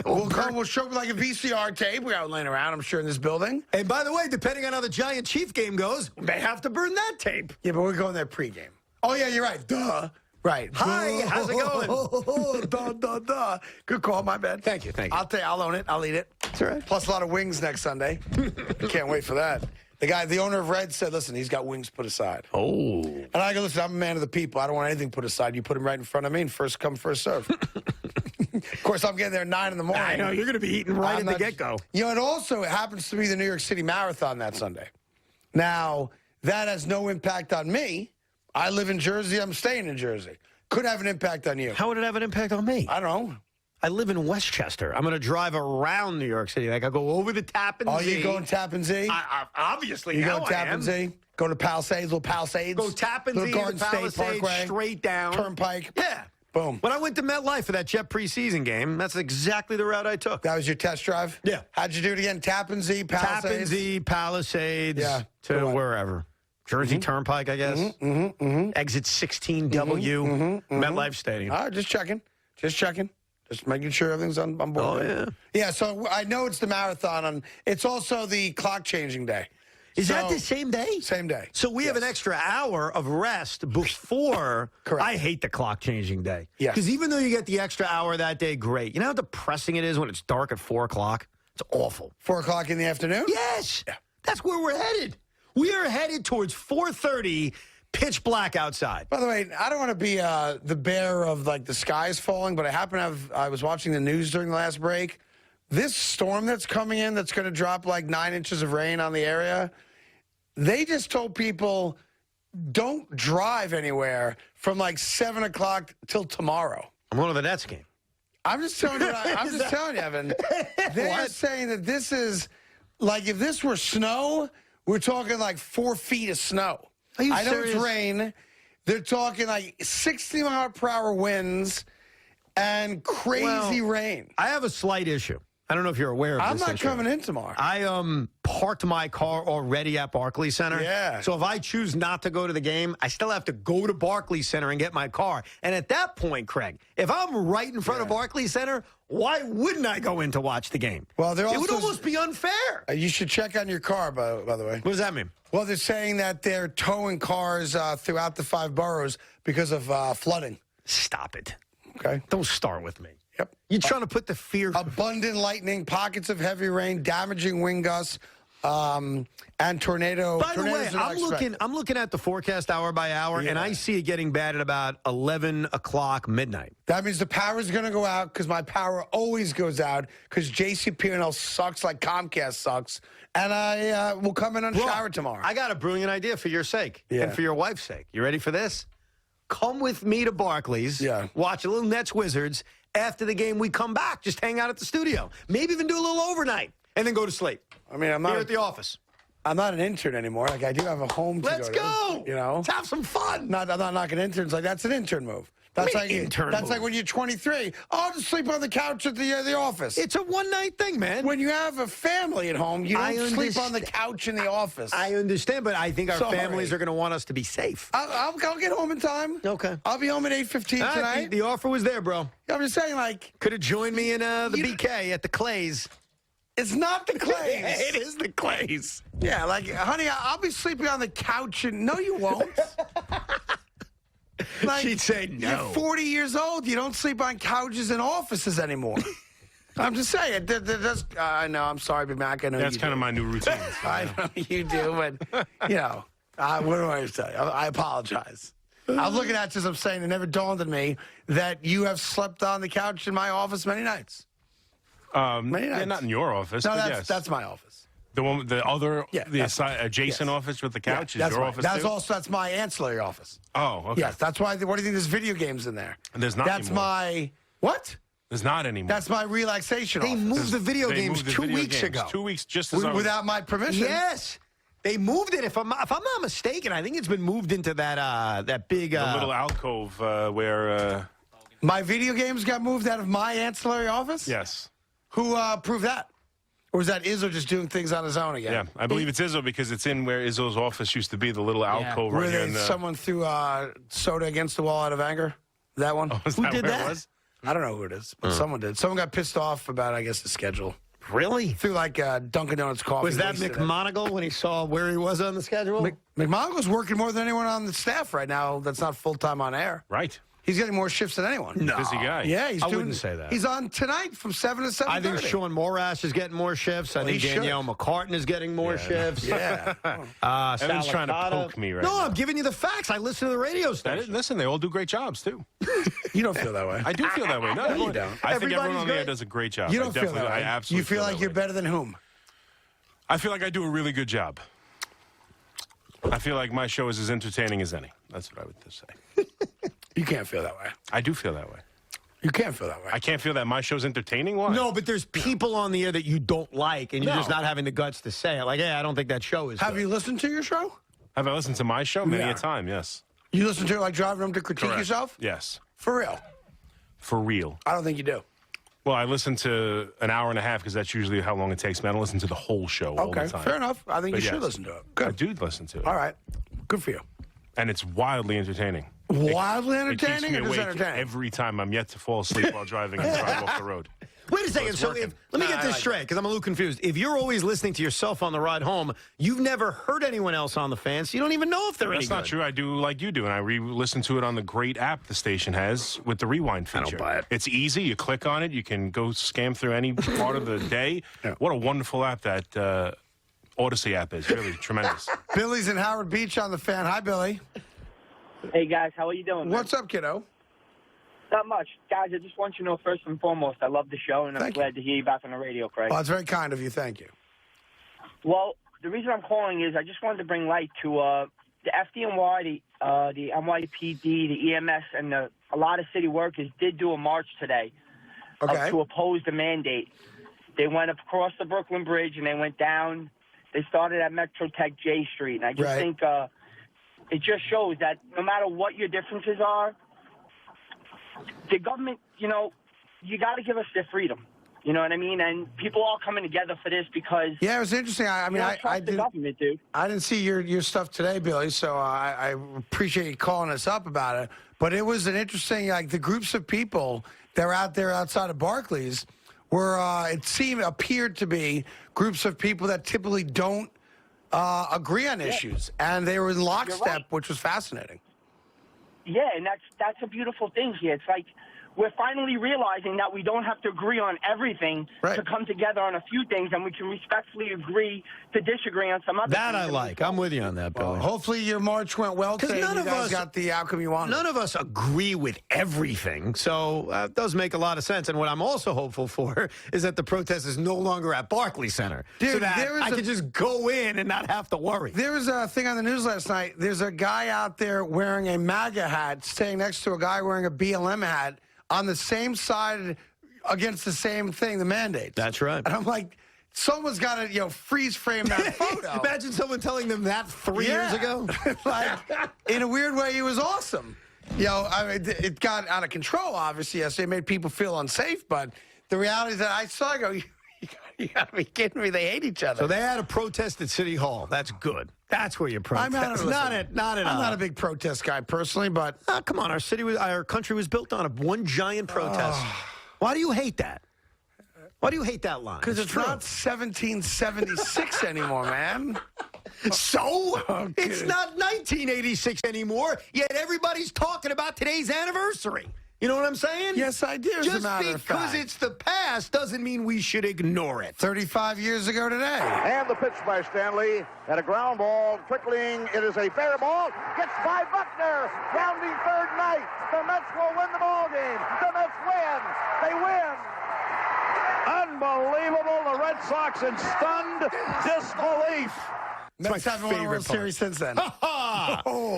We'll show like a VCR tape. We got it laying around, I'm sure, in this building. And by the way, depending on how the Giant Chief game goes, we may have to burn that tape. Yeah, but we're going there pregame. Oh, yeah, you're right. Duh. Right. Hi, how's it going? Duh. Good call, my bad. Thank you. I'll own it. I'll eat it. That's all right. Plus a lot of wings next Sunday. Can't wait for that. The owner of Red said, listen, he's got wings put aside. Oh. And I go, listen, I'm a man of the people. I don't want anything put aside. You put them right in front of me, and first come, first serve. Of course, I'm getting there at 9 in the morning. I know, you're going to be eating right at the get-go. It also happens to be the New York City Marathon that Sunday. Now, that has no impact on me. I live in Jersey. I'm staying in Jersey. Could have an impact on you. How would it have an impact on me? I don't know. I live in Westchester. I'm going to drive around New York City. Like, I go over the Tappan Oh, Zee. you going Tappan Zee? Obviously, you now go I Tappan am. Zee? Go to Palisades, little Palisades. Go Tappan little Zee, Garden the State Palisades, Parkway, straight down. Turnpike. Yeah. Boom. When I went to MetLife for that Jet preseason game, that's exactly the route I took. That was your test drive? Yeah. How'd you do it again? Tappan Zee, Palisades? Tappan Zee, Palisades, Yeah. to wherever. Jersey Turnpike, I guess. Exit 16W, MetLife Stadium. All right, just checking. Just making sure everything's on board. Oh, yeah. Yeah, so I know it's the marathon, and it's also the clock-changing day. Is that the same day? Same day. So we have an extra hour of rest before. Correct. I hate the clock changing day. Yes. Because even though you get the extra hour that day, great. You know how depressing it is when it's dark at 4 o'clock? It's awful. 4 o'clock in the afternoon? Yes. Yeah. That's where we're headed. We are headed towards 4:30, pitch black outside. By the way, I don't want to be the bearer of, like, the skies falling, but I was watching the news during the last break. This storm that's coming in that's going to drop, like, 9 inches of rain on the area, they just told people don't drive anywhere from, like, 7 o'clock till tomorrow. I'm going to the Nets game. I'm just telling you, Evan. They're saying that this is, like, if this were snow, we're talking like 4 feet of snow. Are you I know serious? it's rain. They're talking like 60-mile-per-hour winds and crazy rain. I have a slight issue. I don't know if you're aware of I'm this not issue. coming in tomorrow. I parked my car already at Barclays Center. Yeah. So if I choose not to go to the game, I still have to go to Barclays Center and get my car. And at that point, Craig, if I'm right in front of Barclays Center, why wouldn't I go in to watch the game? Well, it would almost be unfair. You should check on your car, by the way. What does that mean? Well, they're saying that they're towing cars throughout the 5 boroughs because of flooding. Stop it. Okay. Don't start with me. Yep. You're trying to put the fear. Abundant lightning, pockets of heavy rain, damaging wind gusts, and tornado. By the way, tornadoes I'm looking at the forecast hour by hour, and I see it getting bad at about 11 o'clock midnight. That means the power's going to go out because my power always goes out because JCP&L sucks like Comcast sucks, and I will come in unshowered tomorrow. I got a brilliant idea for your sake Yeah. and for your wife's sake. You ready for this? Come with me to Barclays. Yeah. Watch a little Nets Wizards. After the game, we come back. Just hang out at the studio. Maybe even do a little overnight, and then go to sleep. I mean, I'm not here at the office. I'm not an intern anymore. Like, I do have a home to Let's go. You know? Let's have some fun. I'm not knocking interns. Like, that's an intern move. That's like intern That's move? like when you're 23. Oh, I'll just sleep on the couch at the office. It's a one-night thing, man. When you have a family at home, you don't sleep on the couch in the office. I understand, but I think our Sorry. families are going to want us to be safe. I'll get home in time. Okay. I'll be home at 8:15 All right, tonight. the offer was there, bro. I'm just saying, like, Could have joined me in the BK at the Clays. it's not the Clays. It is the Clays. Yeah, like, honey, I'll be sleeping on the couch, and no, you won't. Like, She'd say no. You're 40 years old. You don't sleep on couches in offices anymore. I'm just saying. I know. I'm sorry, Big Mac. I know That's kind of my new routine. I know you do, but, you know, what do I say? I apologize. I'm looking at you as I'm saying it never dawned on me that you have slept on the couch in my office many nights. Many Yeah, nights. not in your office. No, but that's yes. my office. The one, the other, the that's mine. adjacent Yes. office with the couch Yeah, is your mine. office That's too? that's my ancillary office. Oh, okay. Yes, that's why. What do you think? There's video games in there. And there's not That's anymore. my what? There's not anymore. That's my relaxation They office. moved the video They games moved the 2 video weeks games ago. 2 weeks just as I was- Without my permission. Yes. They moved it. If I'm not mistaken, I think it's been moved into that big the little alcove where. My video games got moved out of my ancillary office? Yes. Who proved that? Or is that Izzo just doing things on his own again? Yeah, I believe it's Izzo because it's in where Izzo's office used to be, the little alcove right here. Where someone threw soda against the wall out of anger? That one? Is Who that did where it that? was? I don't know who it is, but someone did. Someone got pissed off about, I guess, the schedule. Really? Threw like Dunkin' Donuts coffee. Was that wasted it. McMonagle when he saw where he was on the schedule? McMonagal's working more than anyone on the staff right now that's not full-time on air. Right. He's getting more shifts than anyone. No. Busy guy. Yeah, he's I doing, wouldn't say that. He's on tonight from 7 to 7:30. I think Sean Morash is getting more shifts. I think he Danielle should. McCartan is getting more shifts. Yeah. Evan's trying to poke me right No, now. I'm giving you the facts. I listen to the radio station. Listen, they all do great jobs, too. You don't feel that way. I do feel that way. No, you don't. I think everyone Everybody's on the air great. does a great job. You don't feel definitely, that way. I absolutely You feel like that you're way. better than whom? I feel like I do a really good job. I feel like my show is as entertaining as any. That's what I would just say. You can't feel that way. I do feel that way. You can't feel that way. I can't feel that my show's entertaining? Why? No, but there's people on the air that you don't like, and you're just not having the guts to say it. Like, hey, I don't think that show is Have good. you listened to your show? Have I listened to my show? Many a time, yes. You listen to it like driving home to critique Correct. yourself? Yes. For real? For real. I don't think you do. Well, I listen to an hour and a half because that's usually how long it takes me. I don't listen to the whole show all the Okay, time. fair enough. I think But you should yes, listen to it. Good. I do listen to it. All right. Good for you. And it's wildly entertaining. Wildly It keeps entertaining me or just awake entertaining? every time. I'm yet to fall asleep while driving and drive off the road. Wait a second. it's So working. let me get I this like straight, because I'm a little confused. If you're always listening to yourself on the ride home, you've never heard anyone else on the fan, so you don't even know if they're any That's good. not true. I do like you do, and I re-listen to it on the great app the station has with the rewind feature. I don't buy it. It's easy. You click on it. You can go scam through any part of the day. Yeah. What a wonderful app that Odyssey app is. Really tremendous. Billy's in Howard Beach on the fan. Hi, Billy. Hey, guys. How are you doing, man? What's up, kiddo? Not much. Guys, I just want you to know, first and foremost, I love the show, and I'm glad to hear you back on the radio, Craig. Oh, it's very kind of you. Thank you. Well, the reason I'm calling is I just wanted to bring light to the FDNY, the NYPD, the EMS, and a lot of city workers did do a march today to oppose the mandate. They went across the Brooklyn Bridge, and they went down. They started at Metro Tech J Street, and I just think it just shows that no matter what your differences are, the government, you got to give us their freedom. You know what I mean? And people all coming together for this because Yeah, it was interesting. I mean, I the didn't. government, dude. I didn't see your stuff today, Billy. So I appreciate you calling us up about it. But it was an interesting, like the groups of people that were out there outside of Barclays were. Appeared to be groups of people that typically don't agree on issues, and they were in lockstep, which was fascinating. Yeah, and that's a beautiful thing here. It's like we're finally realizing that we don't have to agree on everything to come together on a few things, and we can respectfully agree to disagree on some other That things. I like. I'm with you on that, Billy. Hopefully your march went well today. None You of guys us got the outcome you wanted. None of us agree with everything, so it does make a lot of sense. And what I'm also hopeful for is that the protest is no longer at Barclays Center, so Dude, that there is I can just go in and not have to worry. There was a thing on the news last night. There's a guy out there wearing a MAGA hat, staying next to a guy wearing a BLM hat on the same side against the same thing, the mandates. That's right. And I'm like, someone's got to, freeze frame that photo. Imagine someone telling them that 3 years ago. Like, in a weird way, he was awesome. I mean, it got out of control, obviously. Yes, it made people feel unsafe, but the reality is that I saw, I go, you got to be kidding me. They hate each other. So they had a protest at City Hall. That's good. That's where you protest. Not at I'm not a big protest guy personally, but come on, our country was built on one giant protest. Why do you hate that? Why do you hate that line? Because it's not 1776 anymore, man. So? It's not 1986 anymore, yet everybody's talking about today's anniversary. You know what I'm saying? Yes, I do, as a Just matter of because fact. it's the past doesn't mean we should ignore it. 35 years ago today. And the pitch by Stanley at a ground ball, trickling. It is a fair ball. Gets by Buckner. Rounding third night. The Mets will win the ball game. The Mets win. They win. Unbelievable. The Red Sox in stunned disbelief. Mets haven't won a World Series since then.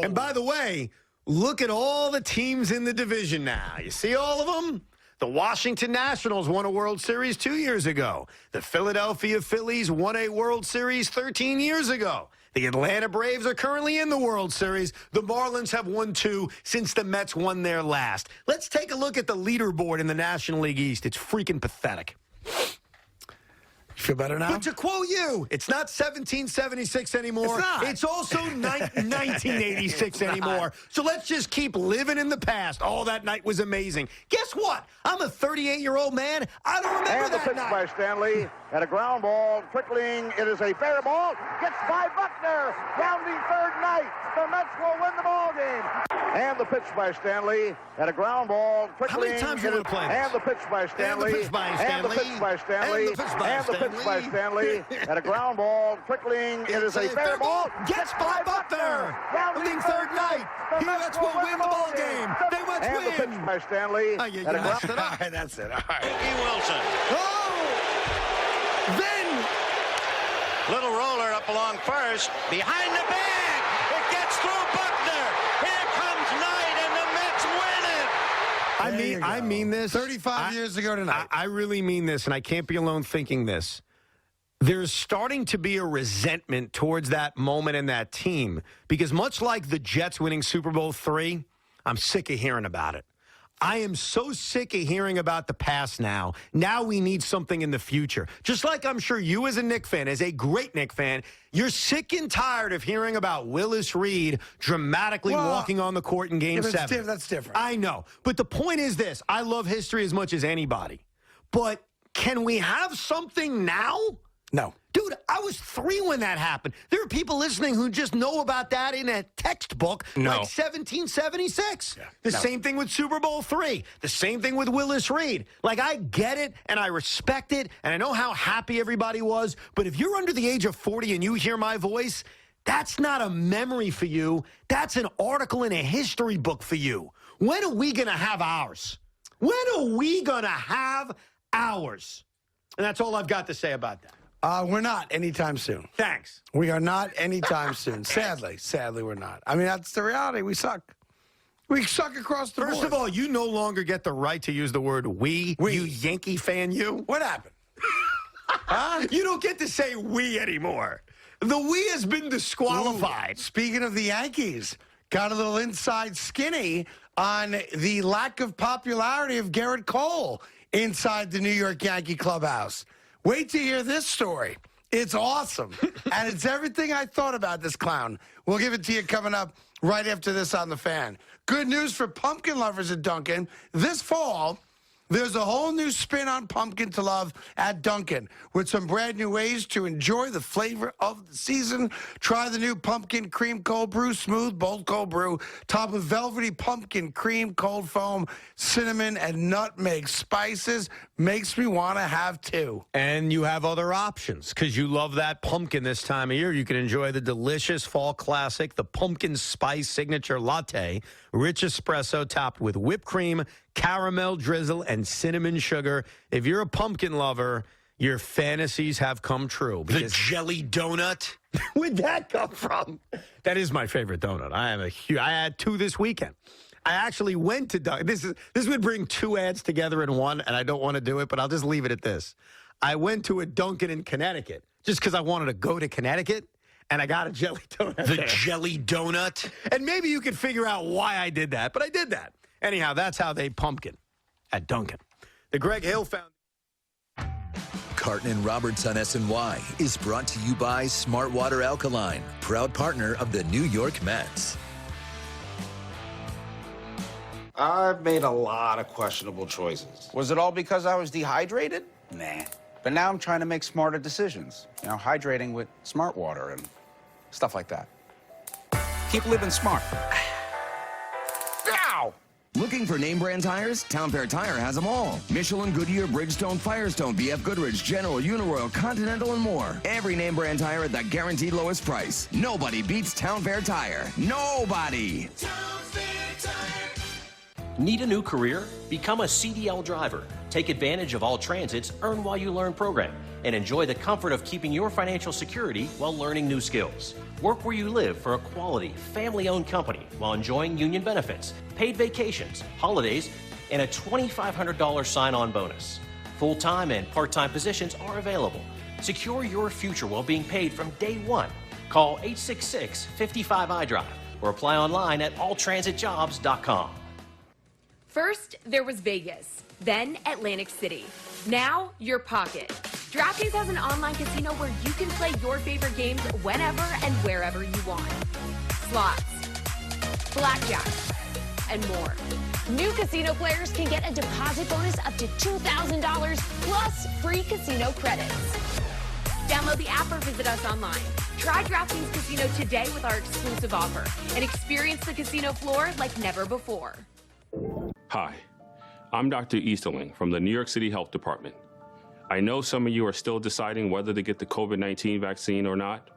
And by the way, look at all the teams in the division now. You see all of them? The Washington Nationals won a World Series 2 years ago. The Philadelphia Phillies won a World Series 13 years ago. The Atlanta Braves are currently in the World Series. The Marlins have won 2 since the Mets won their last. Let's take a look at the leaderboard in the National League East. It's freaking pathetic. You feel better now? But to quote you, it's not 1776 anymore. It's not. It's also 1986 anymore. So let's just keep living in the past. Oh, that night was amazing. Guess what? I'm a 38-year-old man. I don't remember And the that pitch night. by Stanley at a ground ball, trickling. It is a fair ball. Gets by Buckner. Rounding third night. The Mets will win the ball game. And the pitch by Stanley at a ground ball, trickling. How many times are we gonna play this? And the pitch by Stanley. And the pitch by And the pitch by Stanley. And the pitch by And the pitch by Stanley at a ground ball, trickling. It is a fair ball. Gets by Buckner. Rounding third night. The Mets will win the ball game. They must and win. the pitch by Stanley Oh, you at a messed ground it up. That's it. All right. E. Wilson. Then Little roller up along first. Behind the bag. It gets through Buckner. Here comes Knight, and the Mets win it. I I mean this. 35 years ago tonight. I really mean this, and I can't be alone thinking this. There's starting to be a resentment towards that moment and that team because much like the Jets winning Super Bowl III, I'm sick of hearing about it. I am so sick of hearing about the past now. Now we need something in the future. Just like I'm sure you as a Knicks fan, as a great Knicks fan, you're sick and tired of hearing about Willis Reed dramatically walking on the court in Game 7. That's different. I know. But the point is this. I love history as much as anybody. But can we have something now? No. Dude, I was 3 when that happened. There are people listening who just know about that in a textbook like 1776. The same thing with Super Bowl III. The same thing with Willis Reed. Like, I get it, and I respect it, and I know how happy everybody was. But if you're under the age of 40 and you hear my voice, that's not a memory for you. That's an article in a history book for you. When are we going to have ours? When are we going to have ours? And that's all I've got to say about that. We're not anytime soon. Thanks. We are not anytime soon. Sadly, we're not. I mean, that's the reality. We suck. We suck across the board. First of all, you no longer get the right to use the word we. You Yankee fan, you. What happened? You don't get to say we anymore. The we has been disqualified. Ooh, speaking of the Yankees, got a little inside skinny on the lack of popularity of Garrett Cole inside the New York Yankee clubhouse. Wait to hear this story. It's awesome. And it's everything I thought about this clown. We'll give it to you coming up right after this on The Fan. Good news for pumpkin lovers at Dunkin'. This fall, there's a whole new spin on pumpkin to love at Dunkin' with some brand new ways to enjoy the flavor of the season. Try the new pumpkin cream cold brew, smooth, bold cold brew, topped with velvety pumpkin cream, cold foam, cinnamon, and nutmeg spices. Makes me want to have 2. And you have other options because you love that pumpkin this time of year. You can enjoy the delicious fall classic, the pumpkin spice signature latte, rich espresso topped with whipped cream, caramel drizzle, and cinnamon sugar. If you're a pumpkin lover, your fantasies have come true. The jelly donut? Where'd that come from? That is my favorite donut. I had 2 this weekend. I actually went to Dunkin'. This would bring 2 ads together in one, and I don't want to do it, but I'll just leave it at this. I went to a Dunkin' in Connecticut just because I wanted to go to Connecticut, and I got a jelly donut The there. jelly donut? And maybe you could figure out why I did that, but I did that. Anyhow, that's how they pumpkin at Dunkin'. The Greg Hill Foundation. Carton Roberts on SNY is brought to you by Smart Water Alkaline, proud partner of the New York Mets. I've made a lot of questionable choices. Was it all because I was dehydrated? Nah. But now I'm trying to make smarter decisions. You know, hydrating with smart water and stuff like that. Keep living smart. Ow! Looking for name brand tires? Town Fair Tire has them all. Michelin, Goodyear, Bridgestone, Firestone, BF Goodrich, General, Uniroyal, Continental, and more. Every name brand tire at the guaranteed lowest price. Nobody beats Town Fair Tire. Nobody! Need a new career? Become a CDL driver. Take advantage of All Transit's Earn While You Learn program and enjoy the comfort of keeping your financial security while learning new skills. Work where you live for a quality, family-owned company while enjoying union benefits, paid vacations, holidays, and a $2,500 sign-on bonus. Full-time and part-time positions are available. Secure your future while being paid from day one. Call 866-55-iDrive or apply online at alltransitjobs.com. First, there was Vegas, then Atlantic City. Now, your pocket. DraftKings has an online casino where you can play your favorite games whenever and wherever you want. Slots, blackjack, and more. New casino players can get a deposit bonus up to $2,000 plus free casino credits. Download the app or visit us online. Try DraftKings Casino today with our exclusive offer and experience the casino floor like never before. Hi, I'm Dr. Easterling from the New York City Health Department. I know some of you are still deciding whether to get the COVID-19 vaccine or not.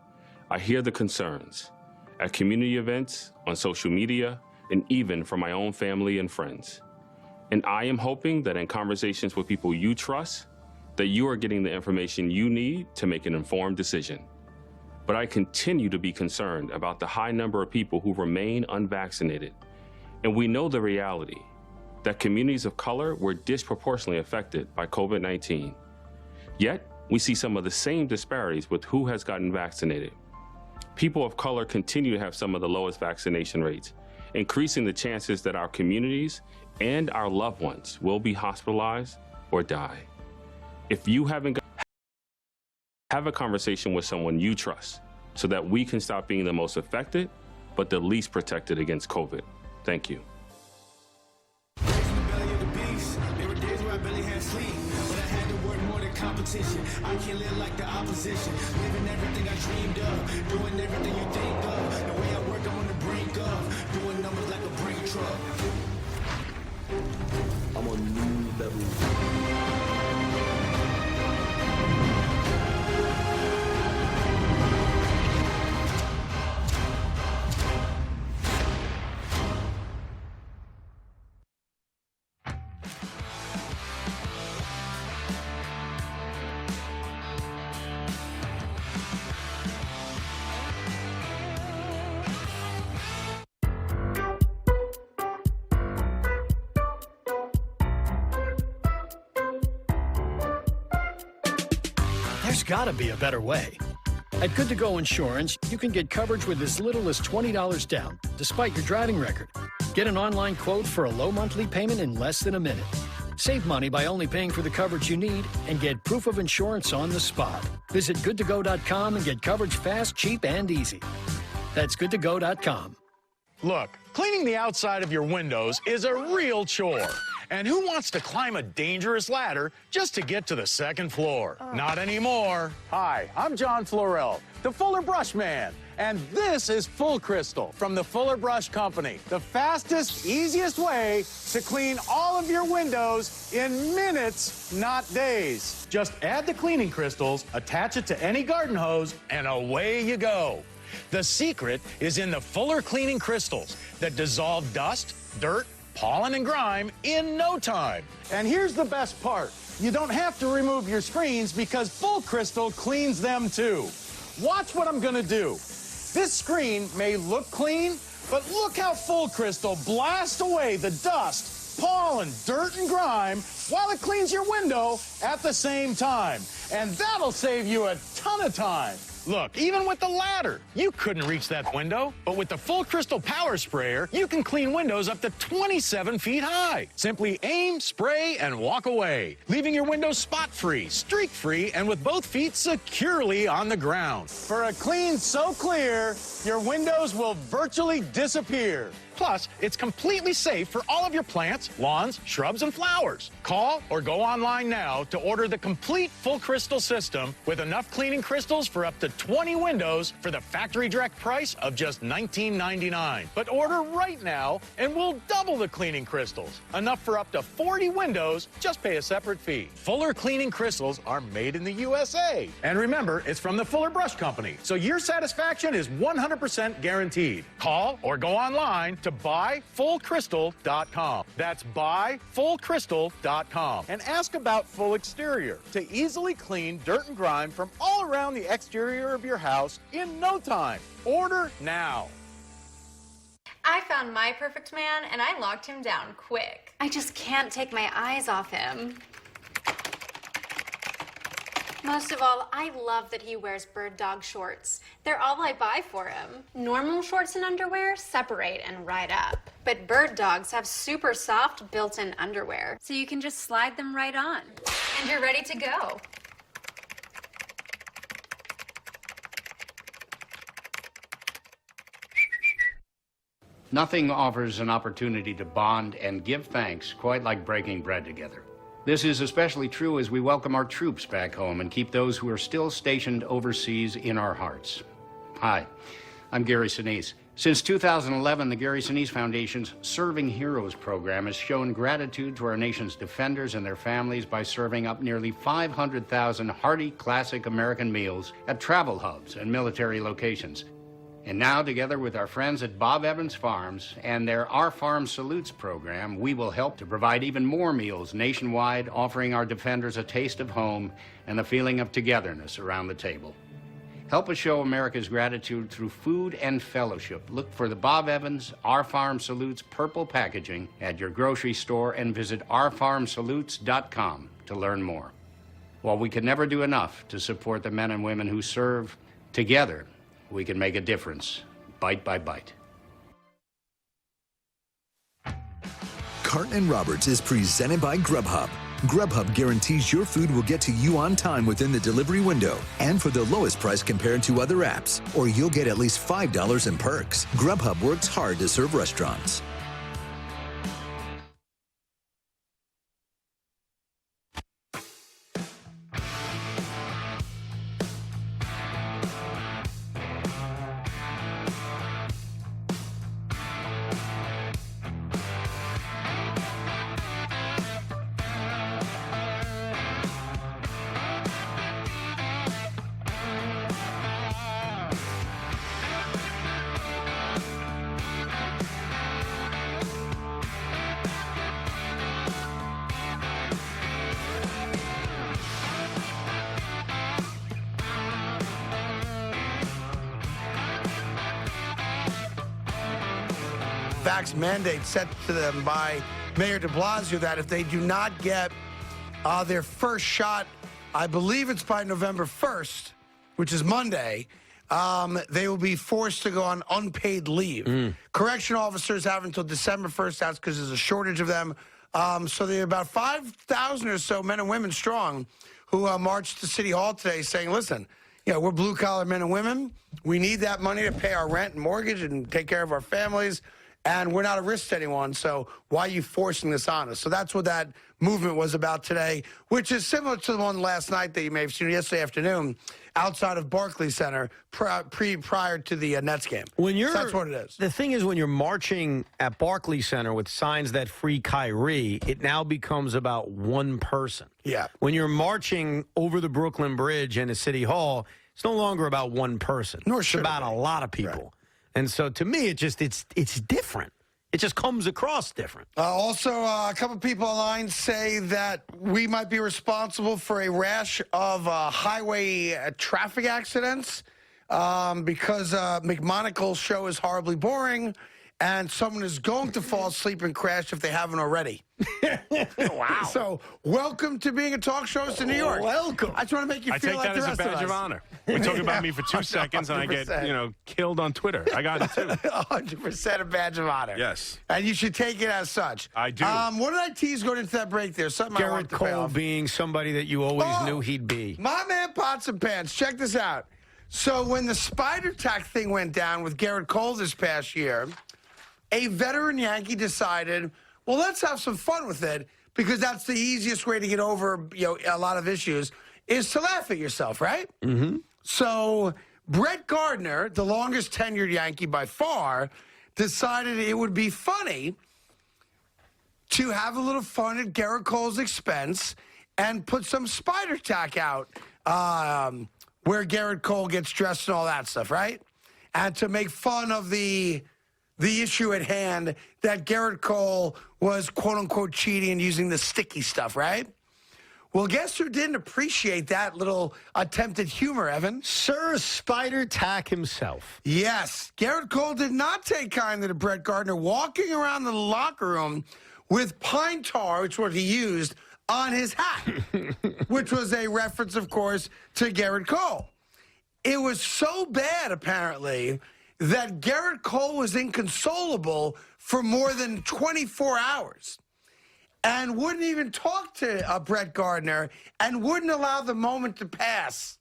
I hear the concerns at community events, on social media, and even from my own family and friends. And I am hoping that in conversations with people you trust, that you are getting the information you need to make an informed decision. But I continue to be concerned about the high number of people who remain unvaccinated. And we know the reality. that communities of color were disproportionately affected by COVID-19. Yet, we see some of the same disparities with who has gotten vaccinated. People of color continue to have some of the lowest vaccination rates, increasing the chances that our communities and our loved ones will be hospitalized or die. If you haven't, have a conversation with someone you trust so that we can stop being the most affected, but the least protected against COVID. Thank you. Competition. I can't live like the opposition. Living everything I dreamed of. Doing everything you think of. The way I work, I'm on the brink of. Doing numbers like a brake truck. I'm on new level. There's got to be a better way. At Good To Go Insurance, you can get coverage with as little as $20 down, despite your driving record. Get an online quote for a low monthly payment in less than a minute. Save money by only paying for the coverage you need and get proof of insurance on the spot. Visit goodtogo.com and get coverage fast, cheap, and easy. That's goodtogo.com. Look, cleaning the outside of your windows is a real chore. And who wants to climb a dangerous ladder just to get to the second floor? Not anymore. Hi, I'm John Florell, the Fuller Brush Man. And this is Full Crystal from the Fuller Brush Company. The fastest, easiest way to clean all of your windows in minutes, not days. Just add the cleaning crystals, attach it to any garden hose, and away you go. The secret is in the Fuller cleaning crystals that dissolve dust, dirt, pollen, and grime in no time. And here's the best part. You don't have to remove your screens because Full Crystal cleans them too. Watch what I'm gonna do. This screen may look clean, but look how Full Crystal blasts away the dust, pollen, dirt, and grime while it cleans your window at the same time. And that'll save you a ton of time. Look, even with the ladder, you couldn't reach that window. But with the Full Crystal Power Sprayer, you can clean windows up to 27 feet high. Simply aim, spray, and walk away, leaving your windows spot-free, streak-free, and with both feet securely on the ground. For a clean so clear, your windows will virtually disappear. Plus, it's completely safe for all of your plants, lawns, shrubs, and flowers. Call or go online now to order the complete Full Crystal system with enough cleaning crystals for up to 20 windows for the factory direct price of just $19.99. But order right now and we'll double the cleaning crystals. Enough for up to 40 windows, just pay a separate fee. Fuller cleaning crystals are made in the USA. And remember, it's from the Fuller Brush Company, so your satisfaction is 100% guaranteed. Call or go online to buyfullcrystal.com. That's buyfullcrystal.com. And ask about Full Exterior to easily clean dirt and grime from all around the exterior of your house in no time. Order now. I found my perfect man and I locked him down quick. I just can't take my eyes off him. Most of all, I love that he wears bird dog shorts. They're all I buy for him. Normal shorts and underwear separate and ride up. But bird dogs have super soft built-in underwear, so you can just slide them right on. And you're ready to go. Nothing offers an opportunity to bond and give thanks quite like breaking bread together. This is especially true as we welcome our troops back home and keep those who are still stationed overseas in our hearts. Hi, I'm Gary Sinise. Since 2011, the Gary Sinise Foundation's Serving Heroes program has shown gratitude to our nation's defenders and their families by serving up nearly 500,000 hearty, classic American meals at travel hubs and military locations. And now, together with our friends at Bob Evans Farms and their Our Farm Salutes program, we will help to provide even more meals nationwide, offering our defenders a taste of home and the feeling of togetherness around the table. Help us show America's gratitude through food and fellowship. Look for the Bob Evans Our Farm Salutes purple packaging at your grocery store and visit ourfarmsalutes.com to learn more. While we can never do enough to support the men and women who serve, together we can make a difference, bite by bite. Carton Roberts is presented by Grubhub. Grubhub guarantees your food will get to you on time within the delivery window and for the lowest price compared to other apps, or you'll get at least $5 in perks. Grubhub works hard to serve restaurants. Vax mandate set to them by Mayor de Blasio that if they do not get their first shot, I believe it's by November 1st, which is Monday, they will be forced to go on unpaid leave. Correction officers have until December 1st. That's because there's a shortage of them. So there are about 5,000 or so men and women strong who marched to City Hall today saying, listen, we're blue-collar men and women. We need that money to pay our rent and mortgage and take care of our families. And we're not a risk to anyone, so why are you forcing this on us? So that's what that movement was about today, which is similar to the one last night that you may have seen yesterday afternoon outside of Barclays Center prior to the Nets game. So that's what it is. The thing is, when you're marching at Barclays Center with signs that free Kyrie, it now becomes about one person. Yeah. When you're marching over the Brooklyn Bridge and the City Hall, it's no longer about one person. It's about a lot of people. Right. And so, to me, it's different. It just comes across different. Also, a couple people online say that we might be responsible for a rash of highway traffic accidents because McMonagle's show is horribly boring, and someone is going to fall asleep and crash if they haven't already. Wow. So, welcome to being a talk show host in New York. Welcome. I just want to make you feel like the rest of us. I take that as a badge of honor. We talk about me for 2 seconds, and I get, killed on Twitter. I got it, too. 100% a badge of honor. Yes. And you should take it as such. I do. What did I tease going into that break there? Something I wanted Garrett to pay Cole off. being somebody that you always knew he'd be. My man Pots and Pants. Check this out. So when the spider tack thing went down with Garrett Cole this past year, a veteran Yankee decided, well, let's have some fun with it because that's the easiest way to get over a lot of issues is to laugh at yourself, right? Mm-hmm. So Brett Gardner, the longest tenured Yankee by far, decided it would be funny to have a little fun at Garrett Cole's expense and put some spider tack out where Garrett Cole gets dressed and all that stuff, right? And to make fun of the issue at hand that Garrett Cole was, quote-unquote, cheating and using the sticky stuff, right? Well, guess who didn't appreciate that little attempt at humor, Evan? Sir Spider Tack himself. Yes. Garrett Cole did not take kindly to Brett Gardner walking around the locker room with pine tar, which was what he used, on his hat, which was a reference, of course, to Garrett Cole. It was so bad, apparently, that Garrett Cole was inconsolable for more than 24 hours and wouldn't even talk to Brett Gardner and wouldn't allow the moment to pass.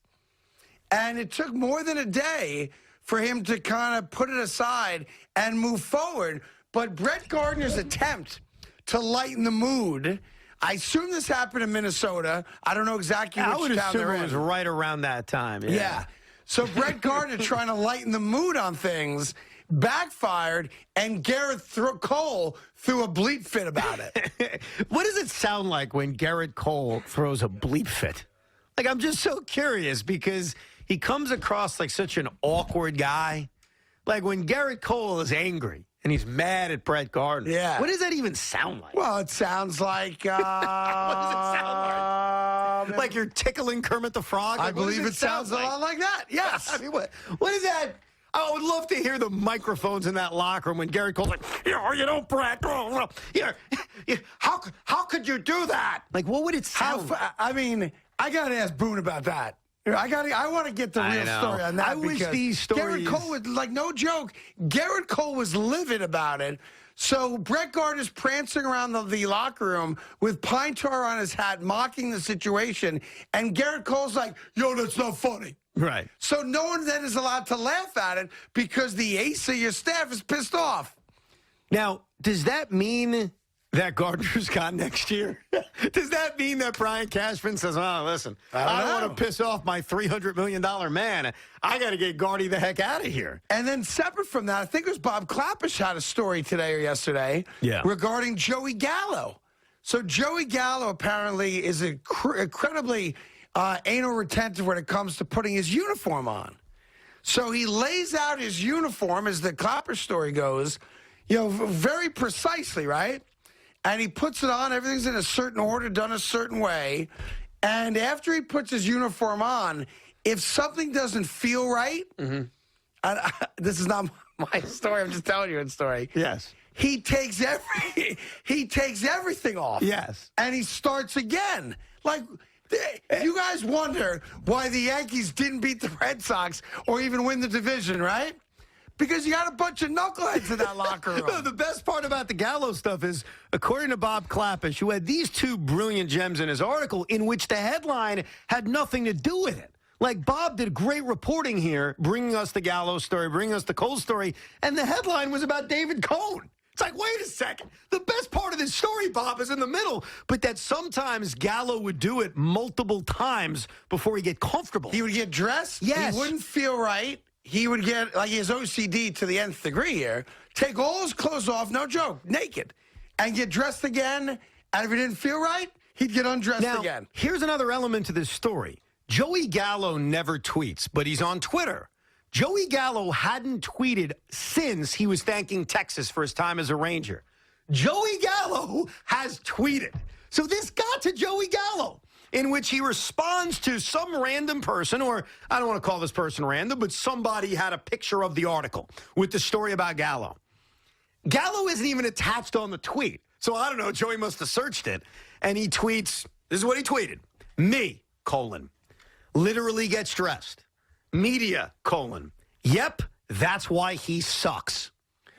And it took more than a day for him to kind of put it aside and move forward. But Brett Gardner's attempt to lighten the mood, I assume this happened in Minnesota. I don't know exactly which town they're in. It was right around that time. Yeah. So Brett Gardner trying to lighten the mood on things backfired, and Garrett Cole threw a bleep fit about it. What does it sound like when Garrett Cole throws a bleep fit? Like, I'm just so curious because he comes across like such an awkward guy. Like when Garrett Cole is angry and he's mad at Brett Gardner. Yeah. What does that even sound like? Well, it sounds like... what does it sound like? Like you're tickling Kermit the Frog? I Like, what does believe it sounds like? a lot like that. Yes. I mean, what is that? I would love to hear the microphones in that locker room when Gary Cole's like, you don't brag. How could you do that? Like, what would it sound? I mean, I got to ask Boone about that. I want to get the real story on that. I wish these stories. Garrett Cole was, like, no joke, Garrett Cole was livid about it. So Brett Gardner's prancing around the locker room with pine tar on his hat, mocking the situation. And Garrett Cole's like, yo, that's not funny. Right. So no one then is allowed to laugh at it because the ace of your staff is pissed off. Now, does that mean that Gardner's gone next year? Does that mean that Brian Cashman says, oh, listen, I don't want to piss off my $300 million man. I got to get Gardy the heck out of here. And then separate from that, I think it was Bob Clappish had a story today or yesterday regarding Joey Gallo. So Joey Gallo apparently is incredibly anal retentive when it comes to putting his uniform on. So he lays out his uniform, as the Clappish story goes, very precisely, right? And he puts it on. Everything's in a certain order, done a certain way. And after he puts his uniform on, if something doesn't feel right, this is not my story. I'm just telling you a story. Yes. He takes everything off. Yes. And he starts again. Like, you guys wonder why the Yankees didn't beat the Red Sox or even win the division, right? Because you got a bunch of knuckleheads in that locker room. No, the best part about the Gallo stuff is, according to Bob Clappish, who had these two brilliant gems in his article, in which the headline had nothing to do with it. Like, Bob did great reporting here, bringing us the Gallo story, bringing us the Cole story, and the headline was about David Cohn. It's like, wait a second. The best part of this story, Bob, is in the middle, but that sometimes Gallo would do it multiple times before he get comfortable. He would get dressed. Yes. He wouldn't feel right. He would get, like, his OCD to the nth degree here, take all his clothes off, no joke, naked, and get dressed again. And if he didn't feel right, he'd get undressed again. Here's another element to this story. Joey Gallo never tweets, but he's on Twitter. Joey Gallo hadn't tweeted since he was thanking Texas for his time as a Ranger. Joey Gallo has tweeted. So this got to Joey Gallo, in which he responds to some random person, or I don't want to call this person random, but somebody had a picture of the article with the story about Gallo. Gallo isn't even attached on the tweet. So I don't know, Joey must have searched it. And he tweets, this is what he tweeted. Me, literally gets dressed. Media, yep, that's why he sucks.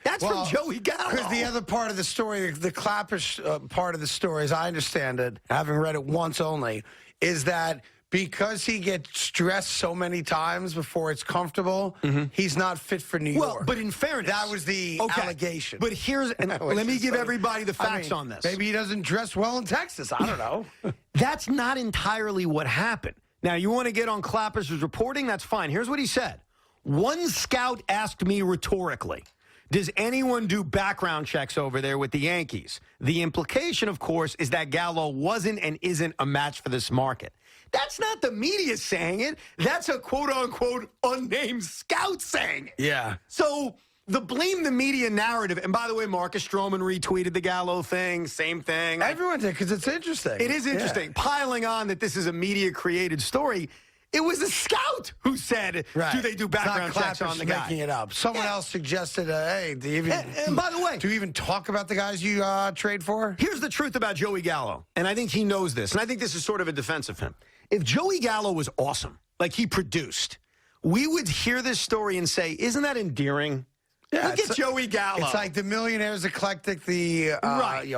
That's from Joey Gallo. Because the other part of the story, the Clappish part of the story, as I understand it, having read it once only, is that because he gets dressed so many times before it's comfortable, he's not fit for New York. Well, but in fairness, that was the allegation. But here's, and let me give everybody the facts on this. Maybe he doesn't dress well in Texas. I don't know. That's not entirely what happened. Now, you want to get on Clappish's reporting? That's fine. Here's what he said. One scout asked me rhetorically, does anyone do background checks over there with the Yankees? The implication, of course, is that Gallo wasn't and isn't a match for this market. That's not the media saying it. That's a quote-unquote unnamed scout saying it. Yeah. So the blame the media narrative, and by the way, Marcus Stroman retweeted the Gallo thing, same thing. Everyone did, because it's interesting. It is interesting. Yeah. Piling on that this is a media-created story. It was a scout who said, do they do background checks on the guy? Making it up. Someone else suggested, hey, do you even, and by the way, do you even talk about the guys you trade for? Here's the truth about Joey Gallo, and I think he knows this, and I think this is sort of a defense of him. If Joey Gallo was awesome, like he produced, we would hear this story and say, isn't that endearing? Yeah, look at Joey Gallo. It's like the millionaire's eclectic, the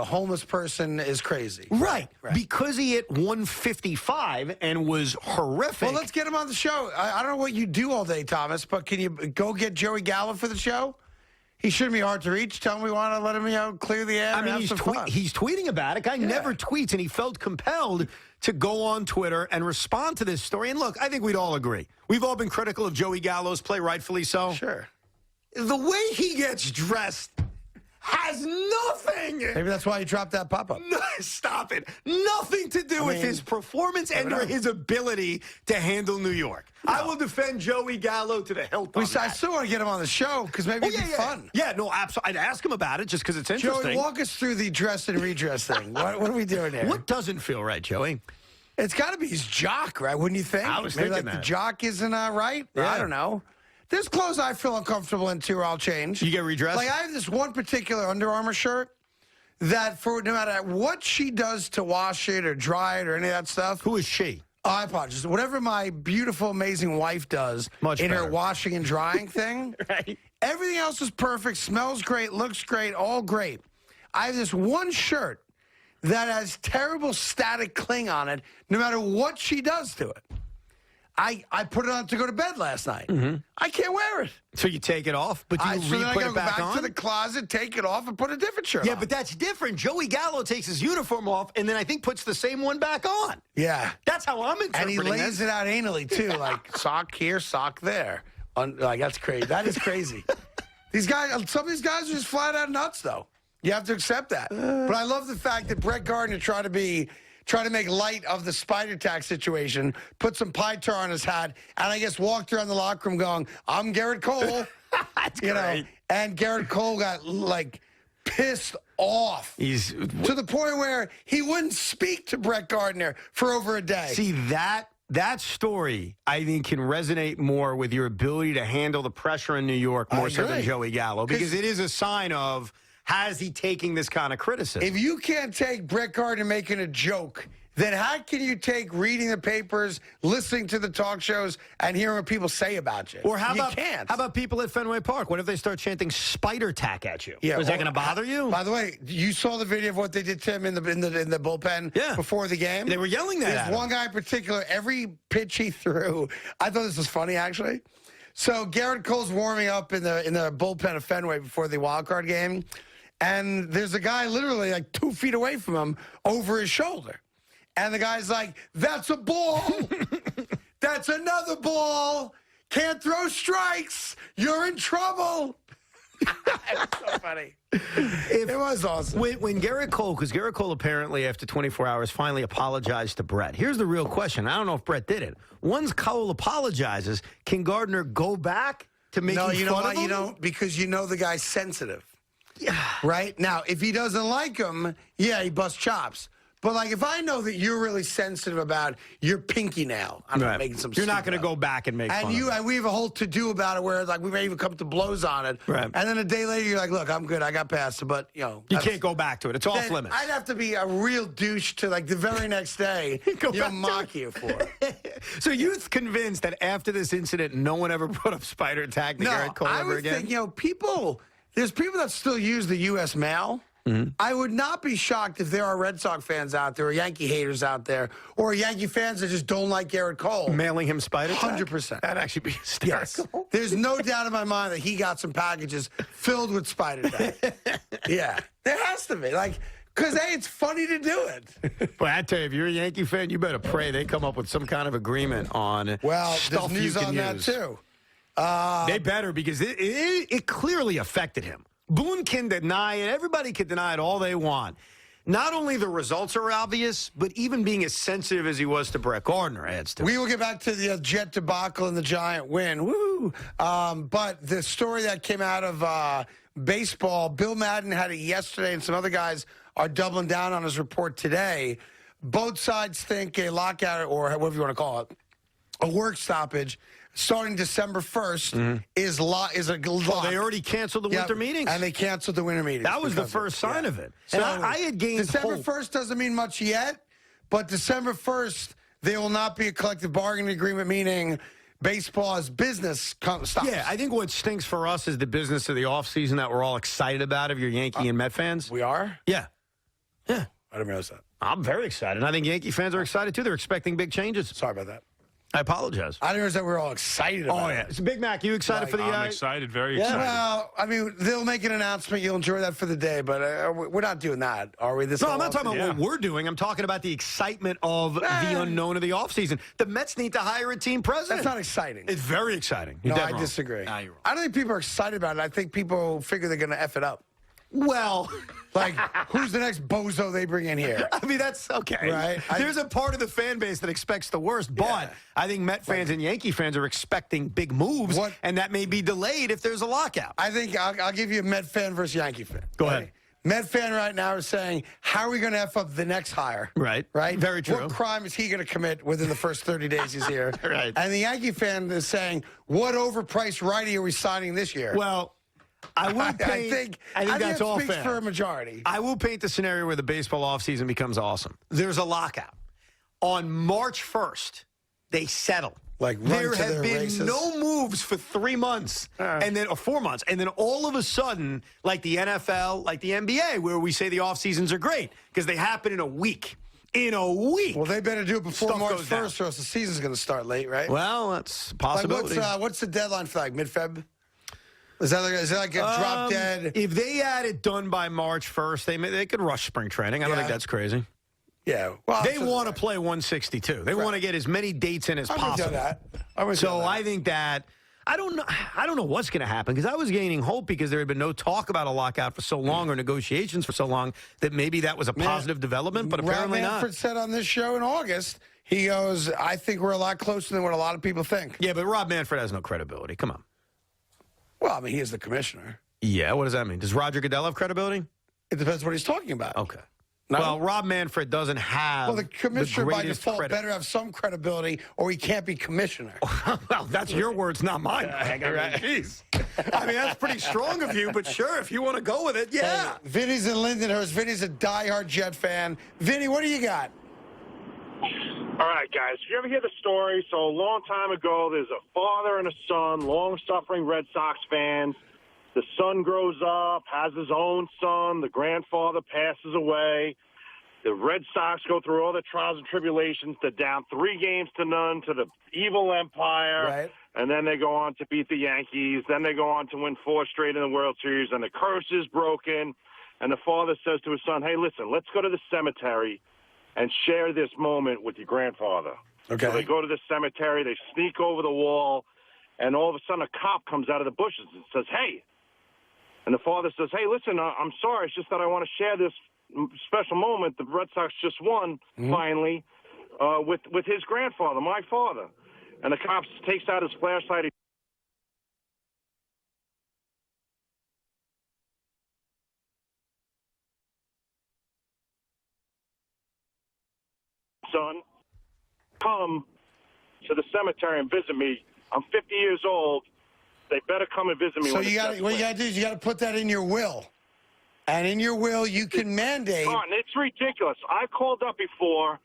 homeless person is crazy. Right. Because he hit 155 and was horrific. Well, let's get him on the show. I don't know what you do all day, Thomas, but can you go get Joey Gallo for the show? He shouldn't be hard to reach. Tell him we want to let him, clear the air. I mean, he's tweeting about it. Guy never tweets, and he felt compelled to go on Twitter and respond to this story. And look, I think we'd all agree. We've all been critical of Joey Gallo's play, rightfully so. Sure. The way he gets dressed has nothing. Maybe that's why he dropped that pop-up. No, stop it. Nothing to do with his performance and or his ability to handle New York. No. I will defend Joey Gallo to the hilt. I still want to get him on the show because maybe it'd be fun. Yeah, no, absolutely. I'd ask him about it just because it's interesting. Joey, walk us through the dress and redress thing. What are we doing here? What doesn't feel right, Joey? It's got to be his jock, right? Wouldn't you think? I was Maybe thinking like that. the jock isn't right. Yeah. I don't know. There's clothes I feel uncomfortable in too, or I'll change. You get redressed? Like I have this one particular Under Armour shirt that for no matter what she does to wash it or dry it or any of that stuff. Who is she? Oh, I apologize. Whatever my beautiful, amazing wife does in her washing and drying thing, Right. everything else is perfect, smells great, looks great, all great. I have this one shirt that has terrible static cling on it no matter what she does to it. I put it on to go to bed last night. I can't wear it. So you take it off, but you So then I re-put gotta it go back back on? to the closet, take it off, and put a different shirt on. Yeah, but that's different. Joey Gallo takes his uniform off and then I think puts the same one back on. Yeah. That's how I'm And he interpreting lays this. it out anally, too, like sock here, sock there. Like, that's crazy. That is crazy. These guys, some of these guys are just flat out nuts, though. You have to accept that. But I love the fact that Brett Gardner tried to make light of the spider tack situation, put some pie tar on his hat, and I guess walked around the locker room going, I'm Garrett Cole. That's you great. know, and Garrett Cole got, like, pissed off. He's to the point where he wouldn't speak to Brett Gardner for over a day. See, that story, I think, can resonate more with your ability to handle the pressure in New York more so than agree. Joey Gallo, because it is a sign of, has he taking this kind of criticism? If you can't take Brett Gardner making a joke, then how can you take reading the papers, listening to the talk shows, and hearing what people say about you? Or how you about can't. how about people at Fenway Park? What if they start chanting spider tack at you? Yeah, is that or- going to bother you? By the way, you saw the video of what they did to him in the bullpen before the game? They were yelling that at There's him. one guy in particular, every pitch he threw, I thought this was funny, actually. So Garrett Cole's warming up in the bullpen of Fenway before the wild card game, and there's a guy literally like 2 feet away from him over his shoulder. And the guy's like, that's a ball. That's another ball. Can't throw strikes. You're in trouble. It's so funny. It was awesome. When Garrett Cole, because Garrett Cole apparently after 24 hours finally apologized to Brett. Here's the real question. I don't know if Brett did it. Once Cole apologizes, can Gardner go back to making No, you know fun why of him? you don't? Because you know the guy's sensitive. Yeah. Right? Now, if he doesn't like him, yeah, he busts chops. But, like, if I know that you're really sensitive about your pinky nail, I'm not making some You're not stupid going to up. go back and make fun of And we have a whole to-do about it where, like, we may even come to blows on it. Right. And then a day later, you're like, look, I'm good. I got past it. But, you know. You can't go back to it. It's off then limits. I'd have to be a real douche to, like, the very next day, mock you for it. So you're convinced that after this incident, no one ever brought up spider tack to Garrett Cole I ever would again? think, there's people that still use the U.S. mail. I would not be shocked if there are Red Sox fans out there or Yankee haters out there or Yankee fans that just don't like Garrett Cole. Mailing him spider tack? 100%. That'd actually be hysterical. Yes. There's no doubt in my mind that he got some packages filled with spider tack. Yeah. There has to be. Like, because, hey, it's funny to do it. But I tell you, if you're a Yankee fan, you better pray they come up with some kind of agreement on Well, stuff there's news you can on that, use. too. They better, because it clearly affected him. Boone can deny it. Everybody can deny it all they want. Not only the results are obvious, but even being as sensitive as he was to Brett Gardner adds to it. We will get back to the Jet debacle and the Giant win. Woo! But the story that came out of baseball, Bill Madden had it yesterday, and some other guys are doubling down on his report today. Both sides think a lockout, or whatever you want to call it, a work stoppage, starting December 1st is a lock. Well, they already canceled the winter meetings. And they canceled the winter meetings. That was the because first sign of it. So And I had gained December hope. 1st doesn't mean much yet, but December 1st, there will not be a collective bargaining agreement, meaning baseball as business stops. Yeah, I think what stinks for us is the business of the offseason that we're all excited about if you're Yankee and Met fans. We are? Yeah. Yeah. I didn't realize that. I'm very excited. I think Yankee fans are excited, too. They're expecting big changes. Sorry about that. I apologize. I didn't realize that we're all excited about it. So Big Mac, you excited for the... I'm excited, very excited. Well, I mean, they'll make an announcement. You'll enjoy that for the day, but we're not doing that, are we? No, I'm not talking about what we're doing. I'm talking about the excitement of the unknown of the offseason. The Mets need to hire a team president. That's not exciting. It's very exciting. No, You're I dead wrong. disagree. Nah, you're wrong. I don't think people are excited about it. I think people figure they're going to F it up. Well, like, who's the next bozo they bring in here? I mean, that's okay. Right? There's a part of the fan base that expects the worst, but I think Met fans and Yankee fans are expecting big moves, and that may be delayed if there's a lockout. I think I'll give you a Met fan versus Yankee fan. Go ahead. Met fan right now is saying, how are we going to F up the next hire? Right. Right? Very true. What crime is he going to commit within the first 30 days he's here? Right. And the Yankee fan is saying, what overpriced righty are we signing this year? Well, I will paint, I think that's all speaks fair. for a majority. I will paint the scenario where the baseball offseason becomes awesome. There's a lockout. On March 1st, they settle. Like there have been races. no moves for 3 months, and then or 4 months, and then all of a sudden, like the NFL, like the NBA, where we say the off seasons are great because they happen in a week. In a week. Well, they better do it before Stuff March goes down. 1st, or else the season's going to start late, right? Well, that's a possibility. Like what's the deadline for mid-Feb? Is that like a drop dead? If they had it done by March 1st, they could rush spring training. I don't think that's crazy. Yeah. Well, they want to play 162. They want to get as many dates in as possible. That. I think that I don't know what's going to happen because I was gaining hope because there had been no talk about a lockout for so long or negotiations for so long that maybe that was a positive development, but apparently Rob not. Manfred said on this show in August, he goes, I think we're a lot closer than what a lot of people think. Yeah, but Rob Manfred has no credibility. Come on. Well, I mean, he is the commissioner. Yeah, what does that mean? Does Roger Goodell have credibility? It depends what he's talking about. Okay. No? Well, Rob Manfred doesn't have. Well, the commissioner by greatest default credit. better have some credibility, or he can't be commissioner. Well, that's your words, not mine. Jeez. I mean, that's pretty strong of you, but sure, if you want to go with it, yeah. Hey, Vinny's in Lindenhurst. Vinny's a diehard Jet fan. Vinny, what do you got? All right, guys. If you ever hear the story, so a long time ago, there's a father and a son, long-suffering Red Sox fans. The son grows up, has his own son. The grandfather passes away. The Red Sox go through all the trials and tribulations. They're down 3-0 to the evil empire. Right. And then they go on to beat the Yankees. Then they go on to win 4 straight in the World Series. And the curse is broken. And the father says to his son, hey, listen, let's go to the cemetery and share this moment with your grandfather. Okay. So they go to the cemetery. They sneak over the wall. And all of a sudden a cop comes out of the bushes and says, hey. And the father says, hey, listen, I'm sorry. It's just that I want to share this special moment. The Red Sox just won, finally, with his grandfather, my father. And the cop takes out his flashlight. Son, come to the cemetery and visit me. I'm 50 years old. They better come and visit me. So when what you got to do is you got to put that in your will. And in your will, you can mandate. Martin, it's ridiculous. I called up before.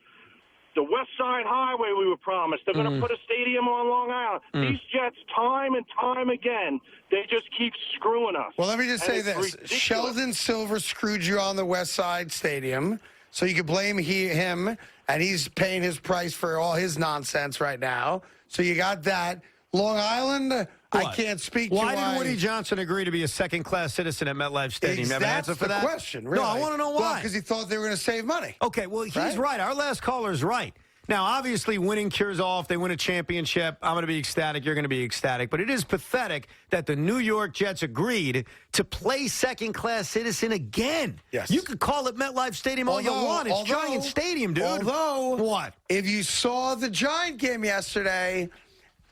The West Side Highway we were promised. They're going to put a stadium on Long Island. These Jets, time and time again, they just keep screwing us. Well, let me just say it's this. ridiculous. Sheldon Silver screwed you on the West Side Stadium, so you can blame him, and he's paying his price for all his nonsense right now. So you got that. Long Island, I can't speak Why to did Woody Johnson agree to be a second-class citizen at MetLife Stadium? You have an That's answer for the that? question, really. No, I want to know why. Because he thought they were going to save money. Okay, well, he's right. Our last caller's right. Now, obviously, winning cures all. If they win a championship, I'm going to be ecstatic. You're going to be ecstatic. But it is pathetic that the New York Jets agreed to play second-class citizen again. Yes. You could call it MetLife Stadium all you want. It's Giant Stadium, dude. Although, what? If you saw the Giant game yesterday,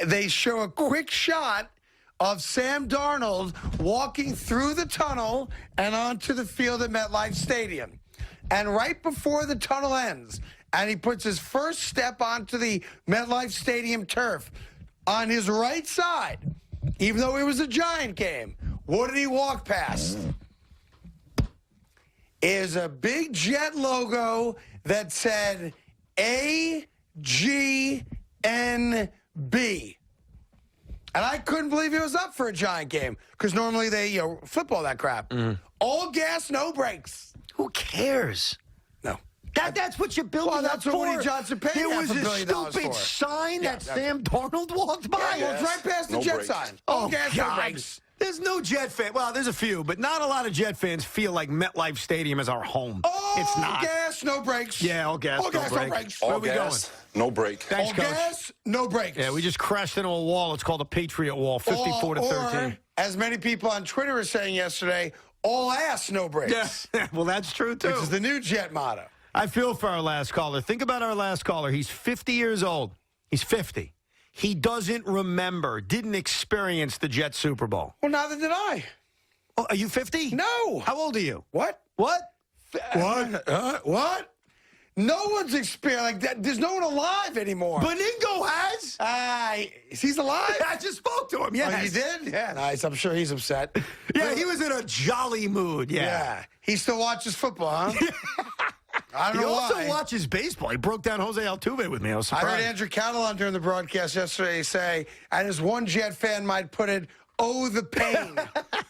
they show a quick shot of Sam Darnold walking through the tunnel and onto the field at MetLife Stadium. And right before the tunnel ends, and he puts his first step onto the MetLife Stadium turf, on his right side, even though it was a Giant game, what did he walk past? Is a big Jet logo that said AGNB. And I couldn't believe he was up for a Giant game because normally they flip all that crap. All gas, no brakes. Who cares? No. That's what you're building Well, that's up what for. Woody Johnson paid There was $500 a million stupid for. sign that Sam Darnold walked by. Yeah, well, it's right past the Jet sign. All gas, no brakes. There's no Jet fan. Well, there's a few, but not a lot of Jet fans feel like MetLife Stadium is our home. It's not. All gas, no brakes. Yeah, all gas, all no gas, break. no brakes. Where are we going? No break. Thanks, all Coach. gas, no brakes. Yeah, we just crashed into a wall. It's called a Patriot Wall, 54-13. Or, as many people on Twitter were saying yesterday, all ass, no brakes. Yeah, well, that's true, too. Which is the new Jet motto. I feel for our last caller. Think about our last caller. He's 50 years old. He's 50. He doesn't remember, didn't experience the Jets Super Bowl. Well, neither did I. Oh, are you 50? No. How old are you? What? What? What? No one's experienced like that. There's no one alive anymore. Beningo has. He's alive? I just spoke to him, yes. Oh, you did? Yeah. Nice. I'm sure he's upset. Yeah, he was in a jolly mood, yeah. He still watches football, huh? I don't know why. He also watches baseball. He broke down Jose Altuve with me. I was surprised. I heard Andrew Catalan during the broadcast yesterday say, and as one Jet fan might put it, oh, the pain.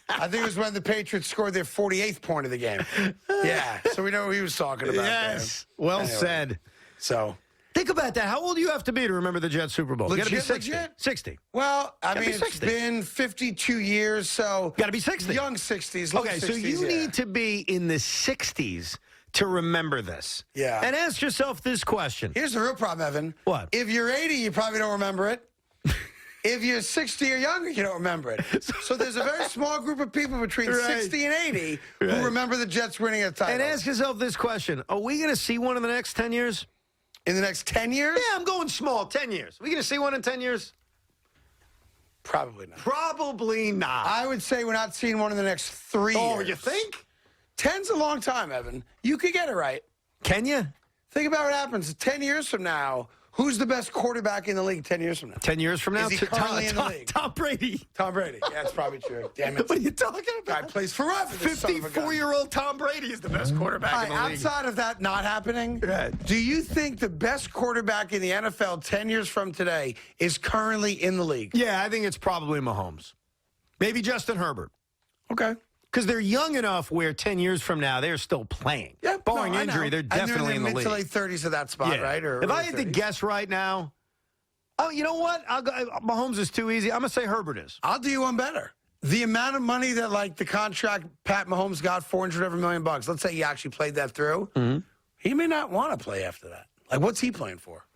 I think it was when the Patriots scored their 48th point of the game. Yeah, so we know what he was talking about. Yes, well said. So think about that. How old do you have to be to remember the Jets Super Bowl? You got to be 60. 60. Well, I mean, it's been 52 years, so got to be 60. Young 60s. Okay, 60s, so you need to be in the 60s to remember this. Yeah. And ask yourself this question. Here's the real problem, Evan. What? If you're 80, you probably don't remember it. If you're 60 or younger, you don't remember it. So there's a very small group of people between 60 and 80 who remember the Jets winning a title. And ask yourself this question. Are we going to see one in the next 10 years? In the next 10 years? Yeah, I'm going small. 10 years. Are we going to see one in 10 years? Probably not. Probably not. I would say we're not seeing one in the next 3 years. Oh, you think? 10's a long time, Evan. You could get it right. Can you? Think about what happens 10 years from now. Who's the best quarterback in the league 10 years from now? 10 years from now? Is he currently in the league? Tom Brady. Tom Brady. Yeah, that's probably true. Damn it. What are you talking about? Guy plays forever. 54-year-old Tom Brady is the best quarterback in the league. Outside of that not happening, do you think the best quarterback in the NFL 10 years from today is currently in the league? Yeah, I think it's probably Mahomes. Maybe Justin Herbert. Okay. Because they're young enough where 10 years from now, they're still playing. Yeah, barring injury, they're definitely in the mid league. to late 30s at that spot, right? Or if I had to 30s? guess right now, oh, you know what? I'll go, Mahomes is too easy. I'm going to say Herbert is. I'll do you one better. The amount of money that, like, the contract Pat Mahomes got, $400 million. Let's say he actually played that through. Mm-hmm. He may not want to play after that. Like, what's he playing for?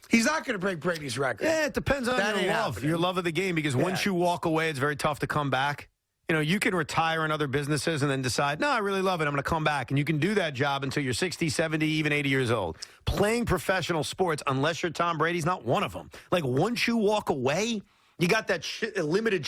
He's not going to break Brady's record. Yeah, it depends on That your ain't love. happening. Your love of the game. Because once you walk away, it's very tough to come back. You know, you can retire in other businesses and then decide, no, I really love it. I'm going to come back. And you can do that job until you're 60, 70, even 80 years old. Playing professional sports, unless you're Tom Brady's not one of them. Like, once you walk away, you got that limited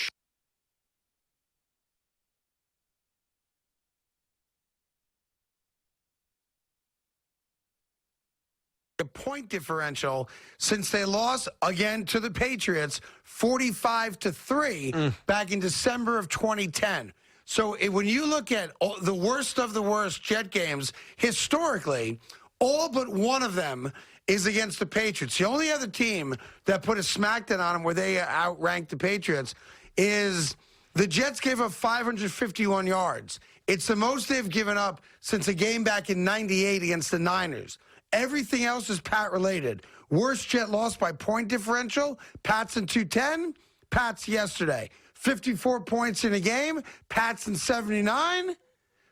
the point differential since they lost again to the Patriots 45-3 back in December of 2010. So when you look at the worst of the worst Jet games historically, all but one of them is against the Patriots. The only other team that put a smackdown on them where they outranked the Patriots is the Jets gave up 551 yards. It's the most they've given up since a game back in '98 against the Niners. Everything else is Pat-related. Worst Jet loss by point differential, Pats in 210, Pats yesterday. 54 points in a game, Pats in 79,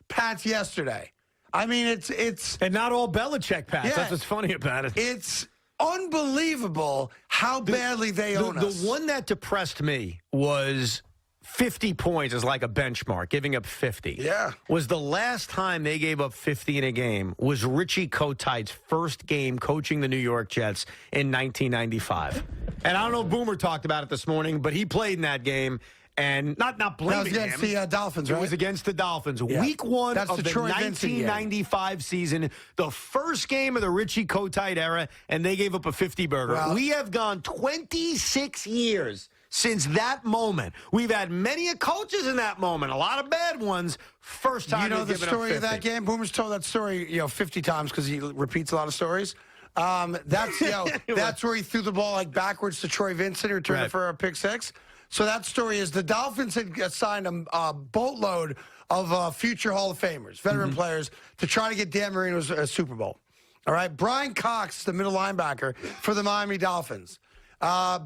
Pats yesterday. I mean, it's and not all Belichick Pats. Yeah. That's what's funny about it. It's unbelievable how badly they own us. The one that depressed me was 50 points is like a benchmark, giving up 50. Yeah. Was the last time they gave up 50 in a game was Richie Kotite's first game coaching the New York Jets in 1995. And I don't know if Boomer talked about it this morning, but he played in that game. And not blaming that was against him. the Dolphins, right? It was against the Dolphins. Yeah. Week one That's of the the Troy Vincent game. 1995 season, the first game of the Richie Kotite era, and they gave up a 50-burger. Well, we have gone 26 years since that moment. We've had many coaches in that moment, a lot of bad ones. First time you know they've the given story up of 50. that game? Boomer's told that story 50 times because he repeats a lot of stories. That's that's where he threw the ball like backwards to Troy Vincent, who returned it for a pick six. So that story is the Dolphins had assigned a boatload of future Hall of Famers, veteran players, to try to get Dan Marino's Super Bowl. All right, Brian Cox, the middle linebacker for the Miami Dolphins.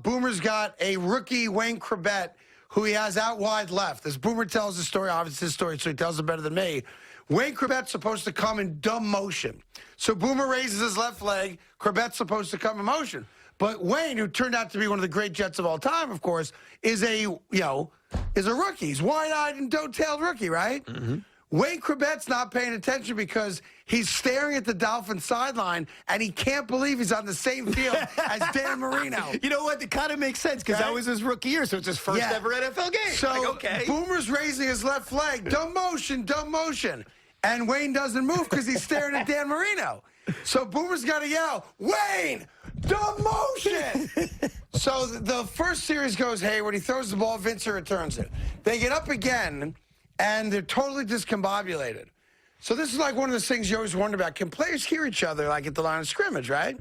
Boomer's got a rookie, Wayne Corbett, who he has out wide left. As Boomer tells the story, obviously his story, so he tells it better than me. Wayne Corbett's supposed to come in dumb motion. So Boomer raises his left leg. Corbett's supposed to come in motion. But Wayne, who turned out to be one of the great Jets of all time, of course, is a rookie. He's wide-eyed and doe-tailed rookie, right? Wayne Corbett's not paying attention because he's staring at the Dolphins sideline, and he can't believe he's on the same field as Dan Marino. You know what? It kind of makes sense because that was his rookie year, so it's his first ever NFL game. So like, okay. Boomer's raising his left leg. Dumb motion, dumb motion. And Wayne doesn't move because he's staring at Dan Marino. So Boomer's got to yell, Wayne, demotion! So the first series goes Hayward. He throws the ball. Vincer returns it. They get up again, and they're totally discombobulated. So this is like one of those things you always wonder about. Can players hear each other like at the line of scrimmage, right?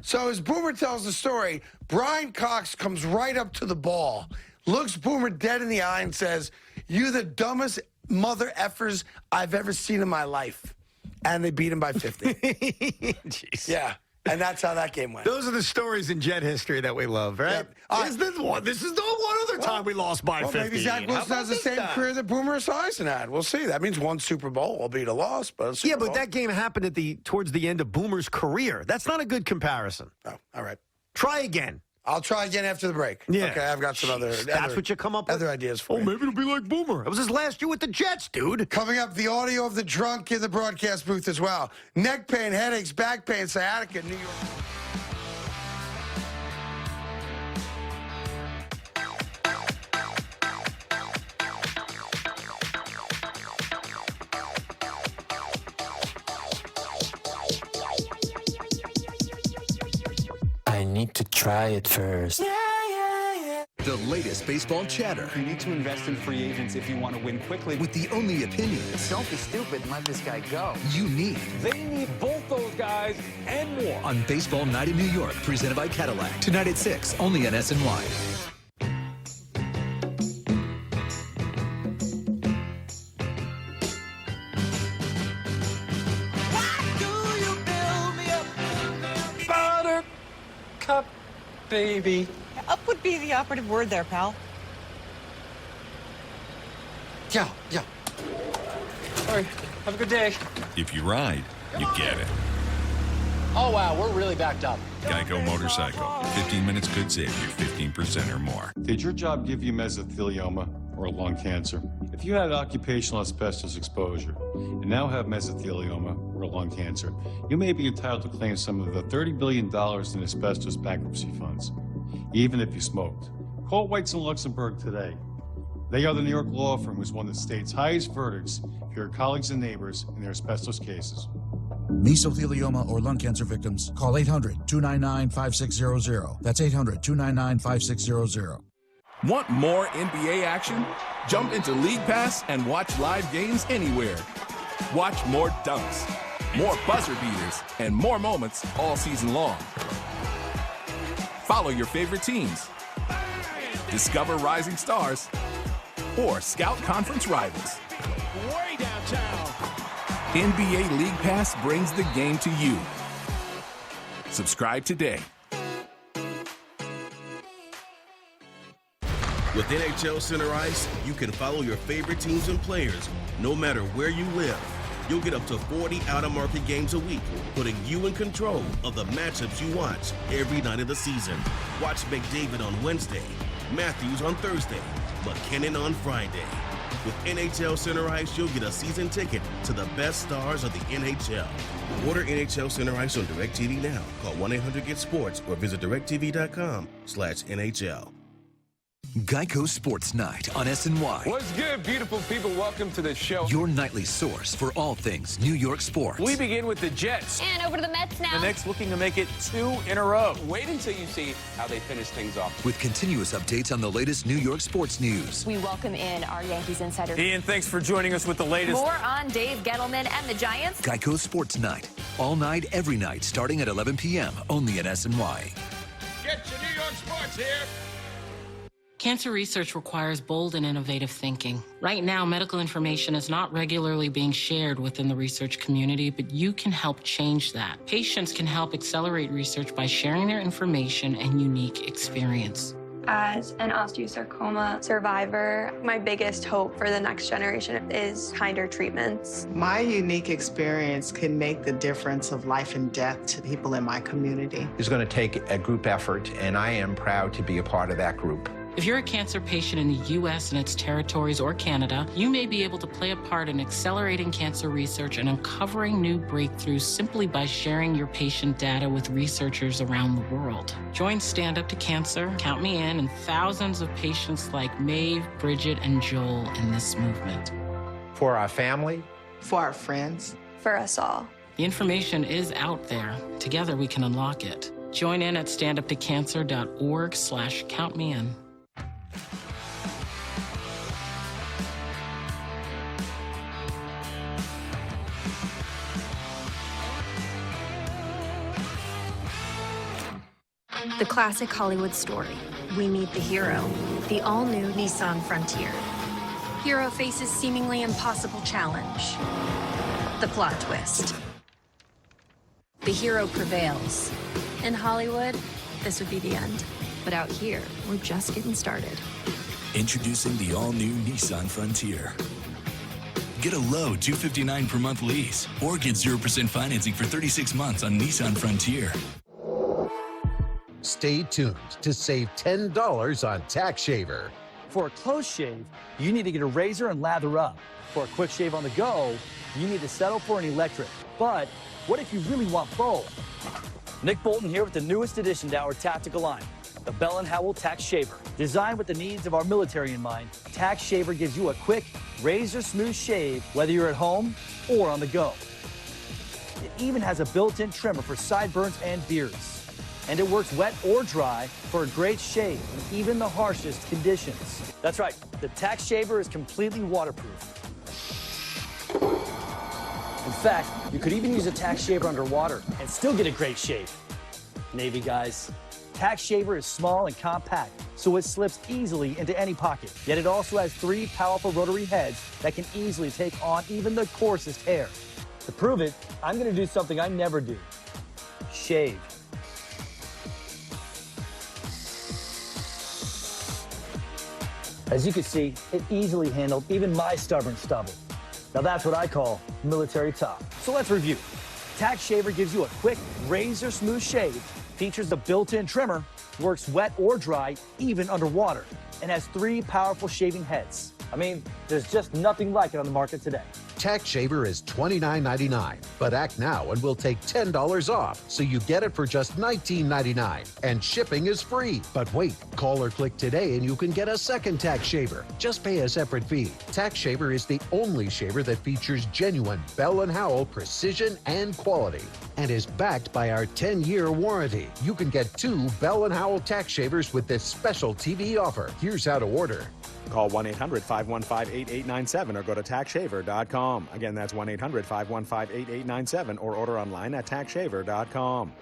So as Boomer tells the story, Brian Cox comes right up to the ball, looks Boomer dead in the eye and says, "You the dumbest mother effers I've ever seen in my life." And they beat him by 50. Jeez. Yeah. And that's how that game went. Those are the stories in Jet history that we love, right? Yep. This is the one other time we lost by 50. Maybe Zach Wilson has the same career that Boomer Esiason had. We'll see. That means one Super Bowl, albeit a loss, but a Super Bowl. But that game happened towards the end of Boomer's career. That's not a good comparison. Oh, all right. Try again. I'll try again after the break. Yeah. Okay, I've got some That's what you come up with? Other ideas for you. Maybe it'll be like Boomer. It was his last year with the Jets, dude. Coming up, the audio of the drunk in the broadcast booth as well. Neck pain, headaches, back pain, sciatica, New York. I need to try it first. The latest baseball chatter. You need to invest in free agents if you want to win quickly. With the only opinions Don't be stupid and let this guy go. you need. They need both those guys and more. On Baseball Night in New York, presented by Cadillac. Tonight at 6, only on SNY. Buttercup, baby. Up would be the operative word there, pal. Yeah. All right, have a good day. If you ride, you get it. Oh, wow, we're really backed up. Geico Motorcycle. 15 minutes could save you 15% or more. Did your job give you mesothelioma or lung cancer? If you had occupational asbestos exposure and now have mesothelioma or lung cancer, you may be entitled to claim some of the $30 billion in asbestos bankruptcy funds, even if you smoked. Call Whites and Luxembourg today. They are the New York law firm who's won the state's highest verdicts for your colleagues and neighbors in their asbestos cases. Mesothelioma or lung cancer victims, call 800-299-5600. That's 800-299-5600. Want more NBA action? Jump into League Pass and watch live games anywhere. Watch more dunks, more buzzer beaters, and more moments all season long. Follow your favorite teams. Discover rising stars or scout conference rivals. Way downtown. NBA League Pass brings the game to you. Subscribe today. With NHL Center Ice, you can follow your favorite teams and players no matter where you live. You'll get up to 40 out-of-market games a week, putting you in control of the matchups you watch every night of the season. Watch McDavid on Wednesday, Matthews on Thursday, McKinnon on Friday. With NHL Center Ice, you'll get a season ticket to the best stars of the NHL. Order NHL Center Ice on DirecTV now. Call 1-800-GET-SPORTS or visit directtv.com/NHL. Geico Sports Night on SNY. What's good, beautiful people? Welcome to the show. Your nightly source for all things New York sports. We begin with the Jets. And over to the Mets now. The Knicks looking to make it 2 in a row. Wait until you see how they finish things off. With continuous updates on the latest New York sports news. We welcome in our Yankees insider. Ian, thanks for joining us with the latest. More on Dave Gettleman and the Giants. Geico Sports Night. All night, every night, starting at 11 p.m. only at SNY. Get your New York sports here. Cancer research requires bold and innovative thinking. Right now, medical information is not regularly being shared within the research community, but you can help change that. Patients can help accelerate research by sharing their information and unique experience. As an osteosarcoma survivor, my biggest hope for the next generation is kinder treatments. My unique experience can make the difference of life and death to people in my community. It's going to take a group effort, and I am proud to be a part of that group. If you're a cancer patient in the U.S. and its territories or Canada, you may be able to play a part in accelerating cancer research and uncovering new breakthroughs simply by sharing your patient data with researchers around the world. Join Stand Up to Cancer, Count Me In, and thousands of patients like Maeve, Bridget, and Joel in this movement. For our family, for our friends, for us all. The information is out there. Together we can unlock it. Join in at standuptocancer.org/countmein. The classic Hollywood story. We meet the hero, the all-new Nissan Frontier. Hero faces seemingly impossible challenge. The plot twist. The hero prevails. In Hollywood, this would be the end. But out here, we're just getting started. Introducing the all-new Nissan Frontier. Get a low $259 per month lease or get 0% financing for 36 months on Nissan Frontier. Stay tuned to save $10 on Tax Shaver. For a close shave, you need to get a razor and lather up. For a quick shave on the go, you need to settle for an electric. But what if you really want both? Nick Bolton here with the newest addition to our tactical line, the Bell & Howell Tax Shaver. Designed with the needs of our military in mind, Tax Shaver gives you a quick, razor-smooth shave whether you're at home or on the go. It even has a built-in trimmer for sideburns and beards. And it works wet or dry for a great shave in even the harshest conditions. That's right, the Tax Shaver is completely waterproof. In fact, you could even use a Tax Shaver underwater and still get a great shave. Navy guys, Tax Shaver is small and compact, so it slips easily into any pocket. Yet it also has 3 powerful rotary heads that can easily take on even the coarsest hair. To prove it, I'm gonna do something I never do. Shave. As you can see, it easily handled even my stubborn stubble. Now that's what I call military tough. So let's review. Tax Shaver gives you a quick, razor-smooth shave, features the built-in trimmer, works wet or dry, even underwater, and has 3 powerful shaving heads. I mean, there's just nothing like it on the market today. Tax Shaver is $29.99, but act now and we'll take $10 off, so you get it for just $19.99, and shipping is free. But wait, call or click today and you can get a second Tax Shaver. Just pay a separate fee. Tax Shaver is the only shaver that features genuine Bell & Howell precision and quality, and is backed by our 10-year warranty. You can get 2 Bell & Howell Tax Shavers with this special TV offer. Here's how to order. Call 1-800-515-8897 or go to TaxShaver.com. Again, that's 1-800-515-8897 or order online at TaxShaver.com.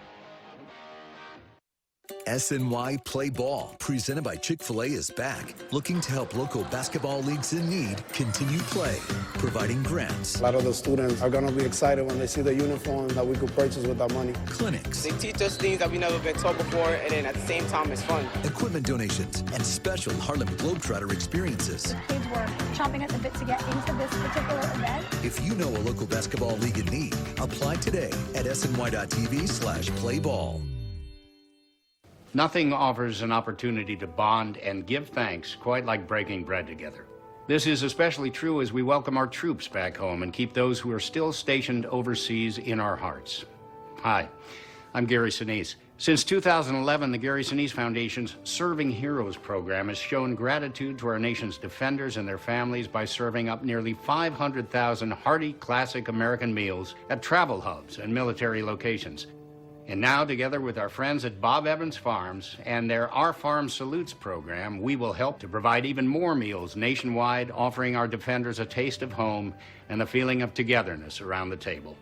SNY Play Ball, presented by Chick-fil-A, is back. Looking to help local basketball leagues in need continue play, providing grants. A lot of the students are going to be excited when they see the uniforms that we could purchase with our money. Clinics. They teach us things that we've never been taught before, and then at the same time, it's fun. Equipment donations and special Harlem Globetrotter experiences. Kids were chomping at the bit to get into this particular event. If you know a local basketball league in need, apply today at sny.tv/playball. Nothing offers an opportunity to bond and give thanks quite like breaking bread together. This is especially true as we welcome our troops back home and keep those who are still stationed overseas in our hearts. Hi, I'm Gary Sinise. Since 2011, the Gary Sinise Foundation's Serving Heroes program has shown gratitude to our nation's defenders and their families by serving up nearly 500,000 hearty classic American meals at travel hubs and military locations. And now, together with our friends at Bob Evans Farms and their Our Farm Salutes program, we will help to provide even more meals nationwide, offering our defenders a taste of home and the feeling of togetherness around the table.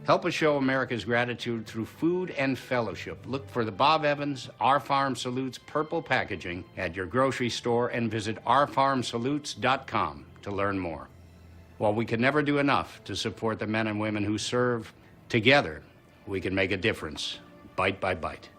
Help us show America's gratitude through food and fellowship. Look for the Bob Evans Our Farm Salutes purple packaging at your grocery store and visit ourfarmsalutes.com to learn more. While we can never do enough to support the men and women who serve, together we can make a difference, bite by bite.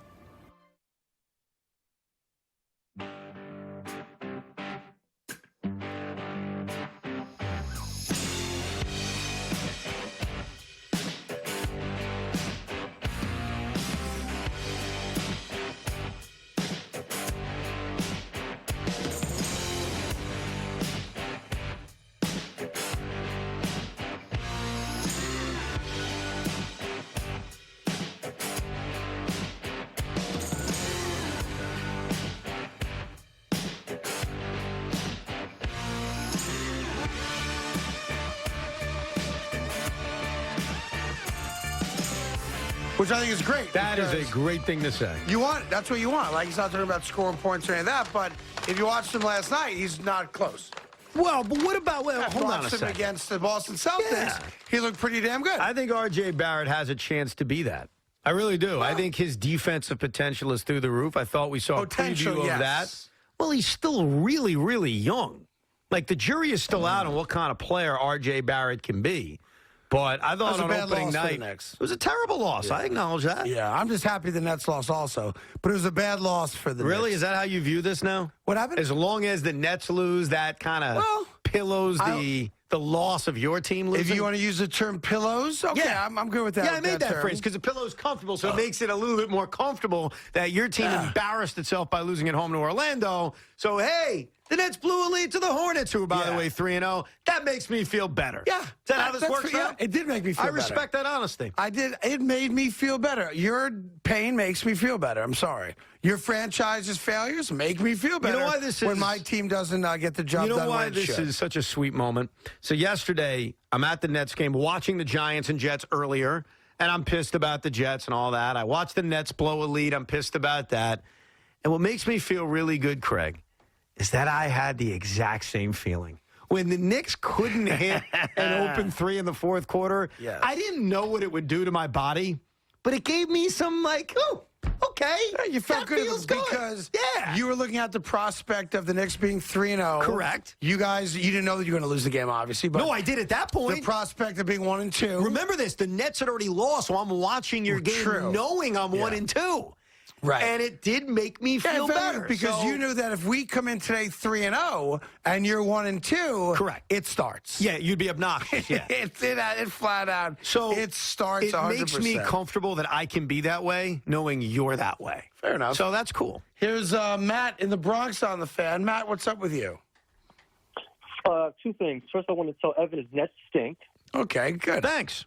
which I think is great. That is a great thing to say. You want that's what you want. Like, he's not talking about scoring points or any of that, but if you watched him last night, he's not close. Well, but what about, hold on a second. Against the Boston Celtics, he looked pretty damn good. I think R.J. Barrett has a chance to be that. I really do. I think his defensive potential is through the roof. I thought we saw a preview of that. Well, he's still really, really young. Like, the jury is still out on what kind of player R.J. Barrett can be. But I thought on opening night, it was a terrible loss. Yeah. I acknowledge that. Yeah, I'm just happy the Nets lost also. But it was a bad loss for the Nets. Really? Is that how you view this now? What happened? As long as the Nets lose, that kind of pillows the loss of your team losing? If you want to use the term pillows, okay, yeah. I'm good with that. Yeah, I made that phrase because the pillow's comfortable, so it makes it a little bit more comfortable that your team embarrassed itself by losing at home to Orlando. So, hey, the Nets blew a lead to the Hornets, who are, by the way, 3-0. That makes me feel better. Yeah. Is that how this works out? It did make me feel better. I respect that honesty. I did. It made me feel better. Your pain makes me feel better. I'm sorry. Your franchise's failures make me feel better. You know why this is, when my team doesn't get the job done? You know why this is such a sweet moment? So yesterday, I'm at the Nets game watching the Giants and Jets earlier, and I'm pissed about the Jets and all that. I watched the Nets blow a lead. I'm pissed about that. And what makes me feel really good, Craig, is that I had the exact same feeling. When the Knicks couldn't hit an open three in the fourth quarter, I didn't know what it would do to my body, but it gave me some, like, oh, okay. Yeah, you felt good because you were looking at the prospect of the Knicks being 3-0. Correct. You didn't know that you were going to lose the game, obviously. But no, I did at that point. The prospect of being 1-2. Remember this, the Nets had already lost, so I'm watching your game knowing I'm 1-2. Right. And it did make me feel better. Because you knew that if we come in today 3-0 and you're 1-2, correct, it starts. Yeah, you'd be obnoxious. Yeah. it flat out. So it starts. It 100%. makes me comfortable that I can be that way, knowing you're that way. Fair enough. So that's cool. Here's Matt in the Bronx on the fan. Matt, what's up with you? Two things. First, I want to tell Evan his Nets stink. Okay, good. Thanks.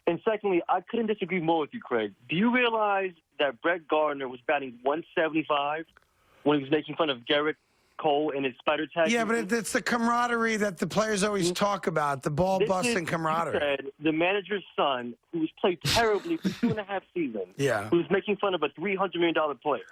And secondly, I couldn't disagree more with you, Craig. Do you realize that Brett Gardner was batting 175 when he was making fun of Garrett Cole in his spider tag? Yeah, but it's the camaraderie that the players always talk about, the ball-busting camaraderie. Said the manager's son, who was played terribly for 2.5 seasons, who was making fun of a $300 million player.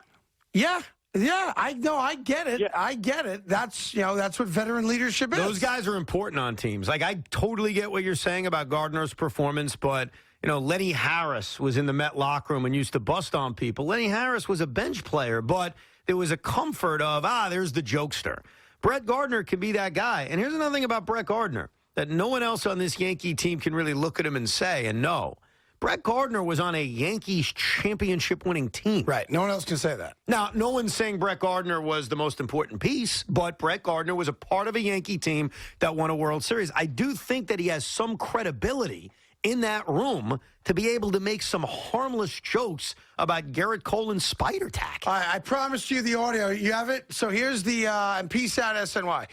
Yeah. Yeah, I know. I get it. Yeah. I get it. That's what veteran leadership is. Those guys are important on teams. Like, I totally get what you're saying about Gardner's performance, but Lenny Harris was in the Met locker room and used to bust on people. Lenny Harris was a bench player, but there was a comfort of there's the jokester. Brett Gardner can be that guy. And here's another thing about Brett Gardner that no one else on this Yankee team can really look at him and say and know. Brett Gardner was on a Yankees championship-winning team. Right. No one else can say that. Now, no one's saying Brett Gardner was the most important piece, but Brett Gardner was a part of a Yankee team that won a World Series. I do think that he has some credibility in that room to be able to make some harmless jokes about Garrett Cole and spider tack. I promised you the audio. You have it? So here's the and peace out, SNY.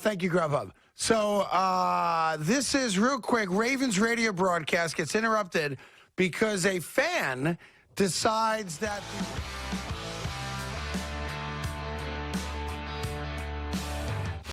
Thank you, Grubhub. So this is, real quick, Ravens radio broadcast gets interrupted because a fan decides that...